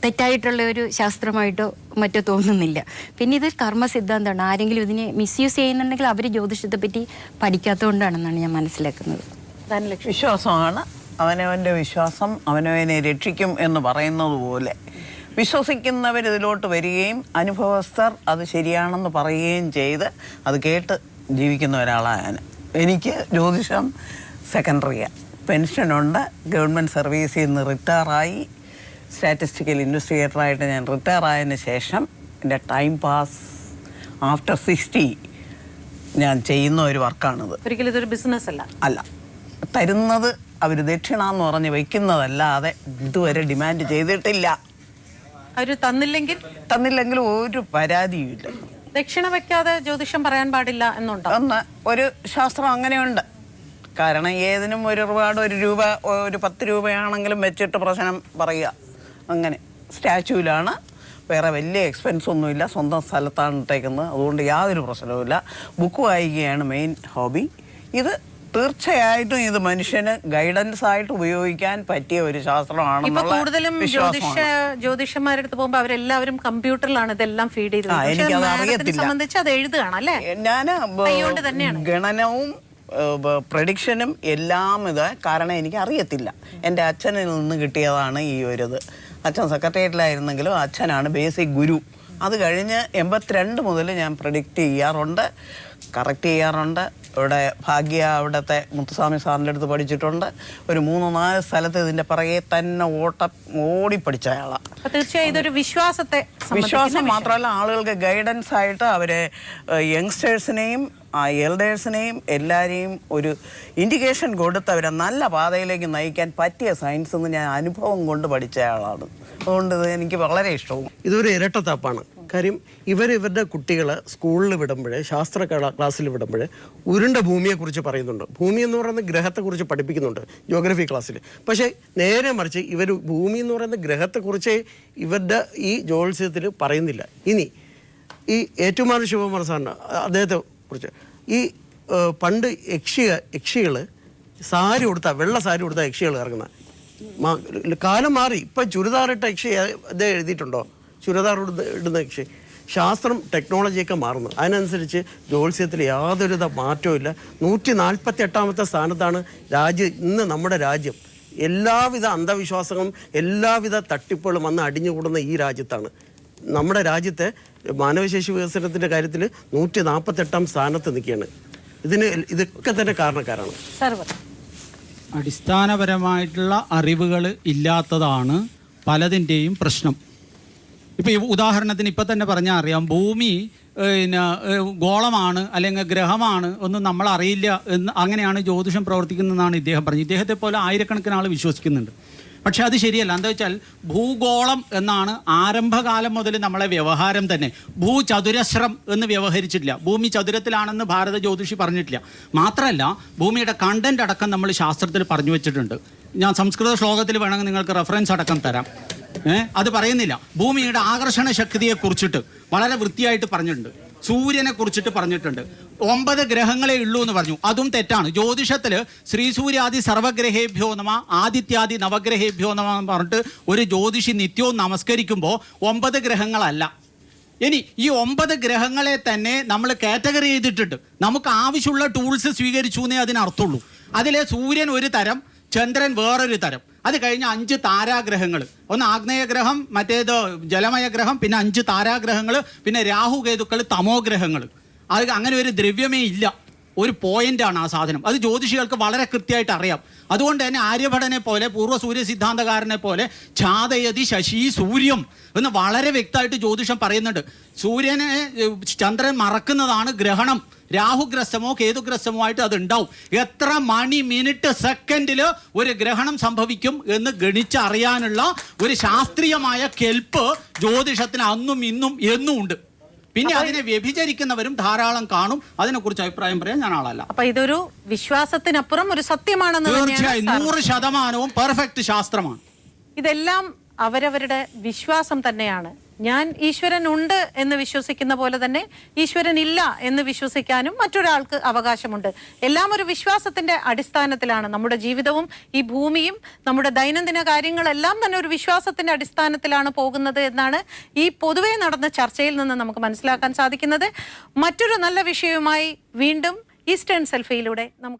തെറ്റായിട്ടുള്ള ഒരു ശാസ്ത്രമായിട്ടോ മറ്റോ തോന്നുന്നില്ല. പിന്നെ ഇത് കർമ്മ സിദ്ധാന്തമാണ്. ആരെങ്കിലും ഇതിനെ മിസ്യൂസ് ചെയ്യുന്നുണ്ടെങ്കിൽ അവർ ജ്യോതിഷത്തെ പറ്റി പഠിക്കാത്തതുകൊണ്ടാണെന്നാണ് ഞാൻ മനസ്സിലാക്കുന്നത്. വിശ്വാസമാണ്. അവനവൻ്റെ വിശ്വാസം അവനവനെ രക്ഷിക്കും എന്ന് പറയുന്നത് പോലെ വിശ്വസിക്കുന്നവർ ഇതിലോട്ട് വരികയും അനുഭവസ്ഥർ അത് ശരിയാണെന്ന് പറയുകയും ചെയ്ത് അത് കേട്ട് ജീവിക്കുന്ന ഒരാളാണ്. എനിക്ക് ജ്യോതിഷം സെക്കൻഡറിയാണ്. പെൻഷനുണ്ട്. ഗവൺമെൻറ് സർവീസിൽ നിന്ന് റിട്ടയറായി. സ്റ്റാറ്റിസ്റ്റിക്കൽ ഇൻവെസ്റ്റിഗേറ്ററായിട്ട് ഞാൻ റിട്ടയർ ആയതിനു ശേഷം എൻ്റെ ടൈം പാസ് ആഫ്റ്റർ 60 ഞാൻ ചെയ്യുന്ന ഒരു വർക്കാണിത്. ഒരിക്കലും ഇതൊരു ബിസിനസ് അല്ല. തരുന്നത് അവർ ദക്ഷിണ എന്ന് പറഞ്ഞ് വയ്ക്കുന്നതല്ലാതെ ഇതുവരെ ഡിമാൻഡ് ചെയ്തിട്ടില്ല. അവർ തന്നില്ലെങ്കിൽ ഒരു പരാതിയുമില്ല. ദക്ഷിണ വെക്കാതെ ജ്യോതിഷം പറയാൻ പാടില്ല എന്നുണ്ടോ? ഒരു ശാസ്ത്രം അങ്ങനെയുണ്ട്. കാരണം ഏതിനും ഒരു റിവാർഡ്, 1 രൂപ, ഒരു 10 രൂപയാണെങ്കിലും വെച്ചിട്ട് പ്രശ്നം പറയുക. അങ്ങനെ സ്റ്റാച്യൂലാണ്. വേറെ വലിയ എക്സ്പെൻസ് ഒന്നുമില്ല. സ്വന്തം സ്ഥലത്താണ് ഇട്ടേക്കുന്നത്. അതുകൊണ്ട് യാതൊരു പ്രശ്നവുമില്ല. ബുക്ക് വായിക്കുകയാണ് മെയിൻ ഹോബി. ഇത് തീർച്ചയായിട്ടും ഇത് മനുഷ്യന് ഗൈഡൻസ് ആയിട്ട് ഉപയോഗിക്കാൻ പറ്റിയ ഒരു ശാസ്ത്രമാണെന്നുള്ള കൂടുതലും ജ്യോതിഷന്മാരുടെ അടുത്ത് പോകുമ്പോൾ അവരെല്ലാവരും കമ്പ്യൂട്ടറിലാണ് ഇതെല്ലാം ഫീഡ് ചെയ്തത്. എനിക്കത് അറിയത്തില്ല. സംബന്ധിച്ച് അത് എഴുതുകയാണല്ലേ? ഞാൻ ഗണനവും പ്രഡിക്ഷനും എല്ലാം ഇത് കാരണം എനിക്ക് അറിയത്തില്ല. എൻ്റെ അച്ഛനിൽ നിന്ന് കിട്ടിയതാണ് ഈ ഒരു ഇത്. അച്ഛൻ സെക്രട്ടേറിയറ്റിലായിരുന്നെങ്കിലും അച്ഛനാണ് ബേസിക് ഗുരു. അത് കഴിഞ്ഞ് 82 മുതൽ ഞാൻ പ്രഡിക്റ്റ് ചെയ്യാറുണ്ട്, കറക്റ്റ് ചെയ്യാറുണ്ട്. ഇവിടെ ഭാഗ്യ അവിടുത്തെ മുത്തുസ്വാമി സാറിൻ്റെ അടുത്ത് പഠിച്ചിട്ടുണ്ട്. ഒരു 3-4 സ്ഥലത്ത് ഇതിൻ്റെ പിറകെ തന്നെ ഓടി പഠിച്ച ആളാണ്. തീർച്ചയായും ഇതൊരു വിശ്വാസം മാത്രമല്ല, ആളുകൾക്ക് ഗൈഡൻസ് ആയിട്ട് അവരെ യങ്സ്റ്റേഴ്സിനെയും എൽഡേഴ്സിനെയും എല്ലാവരെയും ഒരു ഇൻഡിക്കേഷൻ കൊടുത്ത് അവരെ നല്ല പാതയിലേക്ക് നയിക്കാൻ പറ്റിയ സയൻസ് എന്ന് ഞാൻ അനുഭവം കൊണ്ട് പഠിച്ച ആളാണ്. അതുകൊണ്ട് ഇത് എനിക്ക് വളരെ ഇഷ്ടവും. ഇതൊരു ഇരട്ടത്താപ്പാണ്. കാര്യം ഇവരുടെ കുട്ടികളെ സ്കൂളിൽ വിടുമ്പോൾ, ശാസ്ത്ര ക്ലാസ്സിൽ വിടുമ്പോൾ ഉരുണ്ട ഭൂമിയെക്കുറിച്ച് പറയുന്നുണ്ട്. ഭൂമി എന്ന് പറയുന്ന ഗ്രഹത്തെക്കുറിച്ച് പഠിപ്പിക്കുന്നുണ്ട് ജിയോഗ്രഫി ക്ലാസ്സിൽ. പക്ഷേ നേരെ മറിച്ച് ഇവർ ഭൂമി എന്ന് പറയുന്ന ഗ്രഹത്തെക്കുറിച്ച് ഇവരുടെ ഈ ജ്യോത്സ്യത്തിൽ പറയുന്നില്ല. ഇനി ഈ ഏറ്റുമാനൂർ ശിവകുമാർ സാറിന് അദ്ദേഹത്തെ കുറിച്ച് ഈ പണ്ട് യക്ഷികൾ സാരി കൊടുത്താൽ, വെള്ള സാരി കൊടുത്താൽ യക്ഷികൾ ഇറങ്ങുന്ന കാലം മാറി. ഇപ്പം ചുരിദാറിട്ട യക്ഷി അദ്ദേഹം എഴുതിയിട്ടുണ്ടോ? ചുരിദാർ ഇടുന്ന യക്ഷി. ശാസ്ത്രം ടെക്നോളജിയൊക്കെ മാറുന്നു. അതിനനുസരിച്ച് ജ്യോത്സ്യത്തിൽ യാതൊരുവിധ മാറ്റവും ഇല്ല. 148ാമത്തെ സ്ഥാനത്താണ് ഇന്ന് നമ്മുടെ രാജ്യം. എല്ലാവിധ അന്ധവിശ്വാസങ്ങളും എല്ലാവിധ തട്ടിപ്പുകളും വന്ന് അടിഞ്ഞുകൂടുന്ന ഈ രാജ്യത്താണ്. നമ്മുടെ രാജ്യത്തെ മാനവശേഷി വികസനത്തിൻ്റെ കാര്യത്തിൽ 148ാം സ്ഥാനത്ത് നിൽക്കുകയാണ്. ഇതൊക്കെ തന്നെ കാരണക്കാരാണ്. അടിസ്ഥാനപരമായിട്ടുള്ള അറിവുകൾ ഇല്ലാത്തതാണ് പലതിൻ്റെയും പ്രശ്നം. ഇപ്പോൾ ഉദാഹരണത്തിന് ഇപ്പം തന്നെ പറഞ്ഞാൽ അറിയാം, ഭൂമി പിന്നെ ഗോളമാണ് അല്ലെങ്കിൽ ഗ്രഹമാണ് ഒന്നും നമ്മൾ അറിയില്ല എന്ന് അങ്ങനെയാണ് ജ്യോതിഷം പ്രവർത്തിക്കുന്നതെന്നാണ് ഇദ്ദേഹം പറഞ്ഞത്. ഇദ്ദേഹത്തെ പോലെ ആയിരക്കണക്കിന് ആൾ വിശ്വസിക്കുന്നുണ്ട്. പക്ഷെ അത് ശരിയല്ല. എന്താ വെച്ചാൽ ഭൂഗോളം എന്നാണ് ആരംഭകാലം മുതൽ നമ്മളെ വ്യവഹാരം തന്നെ. ഭൂചതുരശ്രം എന്ന് വ്യവഹരിച്ചിട്ടില്ല. ഭൂമി ചതുരത്തിലാണെന്ന് ഭാരത ജ്യോതിഷി പറഞ്ഞിട്ടില്ല. മാത്രമല്ല, ഭൂമിയുടെ കണ്ടന്റ് അടക്കം നമ്മൾ ശാസ്ത്രത്തിൽ പറഞ്ഞു വെച്ചിട്ടുണ്ട്. ഞാൻ സംസ്കൃത ശ്ലോകത്തിൽ വേണമെങ്കിൽ നിങ്ങൾക്ക് റെഫറൻസ് അടക്കം തരാം. അത് പറയുന്നില്ല. ഭൂമിയുടെ ആകർഷണ ശക്തിയെ കുറിച്ചിട്ട് വളരെ വൃത്തിയായിട്ട് പറഞ്ഞിട്ടുണ്ട്. സൂര്യനെ കുറിച്ചിട്ട് പറഞ്ഞിട്ടുണ്ട്. 9 ഗ്രഹങ്ങളെ ഉള്ളൂ എന്ന് പറഞ്ഞു. അതും തെറ്റാണ്. ജ്യോതിഷത്തില് ശ്രീസൂര്യാദി സർവഗ്രഹേഭ്യോ നമ ആദിത്യാദി നവഗ്രഹേഭ്യോ നമ എന്ന് പറഞ്ഞിട്ട് ഒരു ജ്യോതിഷി നിത്യവും നമസ്കരിക്കുമ്പോൾ 9 ഗ്രഹങ്ങളല്ല. ഇനി ഈ 9 ഗ്രഹങ്ങളെ തന്നെ നമ്മൾ കാറ്റഗറി ചെയ്തിട്ടുണ്ട്. നമുക്ക് ആവശ്യമുള്ള ടൂൾസ് സ്വീകരിച്ചു എന്നേ അതിനർത്ഥമുള്ളൂ. അതിലെ സൂര്യൻ ഒരു തരം, ചന്ദ്രൻ വേറൊരു തരം, അത് കഴിഞ്ഞ് 5 താരാഗ്രഹങ്ങൾ, ഒന്ന് ആഗ്നേയ ഗ്രഹം, മറ്റേത് ജലമയ ഗ്രഹം, പിന്നെ 5 താരാഗ്രഹങ്ങൾ, പിന്നെ രാഹുകേതുക്കൾ, തമോഗ്രഹങ്ങൾ. അത് അങ്ങനെ ഒരു ദ്രവ്യമേ ഇല്ല. ഒരു പോയിന്റാണ് ആ സാധനം. അത് ജ്യോതിഷികൾക്ക് വളരെ കൃത്യമായിട്ട് അറിയാം. അതുകൊണ്ട് തന്നെ ആര്യഭടനെ പോലെ, പൂർവ്വ സൂര്യ സിദ്ധാന്തകാരനെ പോലെ ഛാദയതി ശശി സൂര്യം എന്ന് വളരെ വ്യക്തമായിട്ട് ജ്യോതിഷം പറയുന്നുണ്ട്. സൂര്യനെ ചന്ദ്രൻ മറക്കുന്നതാണ് ഗ്രഹണം. രാഹുഗ്രസ്തമോ കേതുഗ്രസ്തമോ ആയിട്ട് അത് ഉണ്ടാവും. എത്ര മണി, മിനിറ്റ്, സെക്കൻഡിൽ ഒരു ഗ്രഹണം സംഭവിക്കും എന്ന് ഗണിച്ചറിയാനുള്ള ഒരു ശാസ്ത്രീയമായ കെൽപ്പ് ജ്യോതിഷത്തിന് അന്നും ഇന്നും എന്നും ഉണ്ട്. പിന്നെ അതിനെ വ്യഭിചരിക്കുന്നവരും ധാരാളം കാണും. അതിനെക്കുറിച്ച് അഭിപ്രായം പറയാൻ ഞാൻ ആളല്ല. അപ്പൊ ഇതൊരു വിശ്വാസത്തിനപ്പുറം ഒരു സത്യമാണെന്ന് തീർച്ചയായും 100% പെർഫെക്റ്റ് ശാസ്ത്രമാണ്. ഇതെല്ലാം അവരവരുടെ വിശ്വാസം തന്നെയാണ്. ഞാൻ ഈശ്വരൻ ഉണ്ട് എന്ന് വിശ്വസിക്കുന്ന പോലെ തന്നെ ഈശ്വരൻ ഇല്ല എന്ന് വിശ്വസിക്കാനും മറ്റൊരാൾക്ക് അവകാശമുണ്ട്. എല്ലാം ഒരു വിശ്വാസത്തിന്റെ അടിസ്ഥാനത്തിലാണ്. നമ്മുടെ ജീവിതവും ഈ ഭൂമിയും നമ്മുടെ ദൈനംദിന കാര്യങ്ങളെല്ലാം തന്നെ ഒരു വിശ്വാസത്തിന്റെ അടിസ്ഥാനത്തിലാണ് പോകുന്നത് എന്നാണ് ഈ പൊതുവെ നടന്ന ചർച്ചയിൽ നിന്ന് നമുക്ക് മനസ്സിലാക്കാൻ സാധിക്കുന്നത്. മറ്റൊരു നല്ല വിഷയവുമായി വീണ്ടും ഈസ്റ്റേൺ സെൽഫിയിലൂടെ നമുക്ക്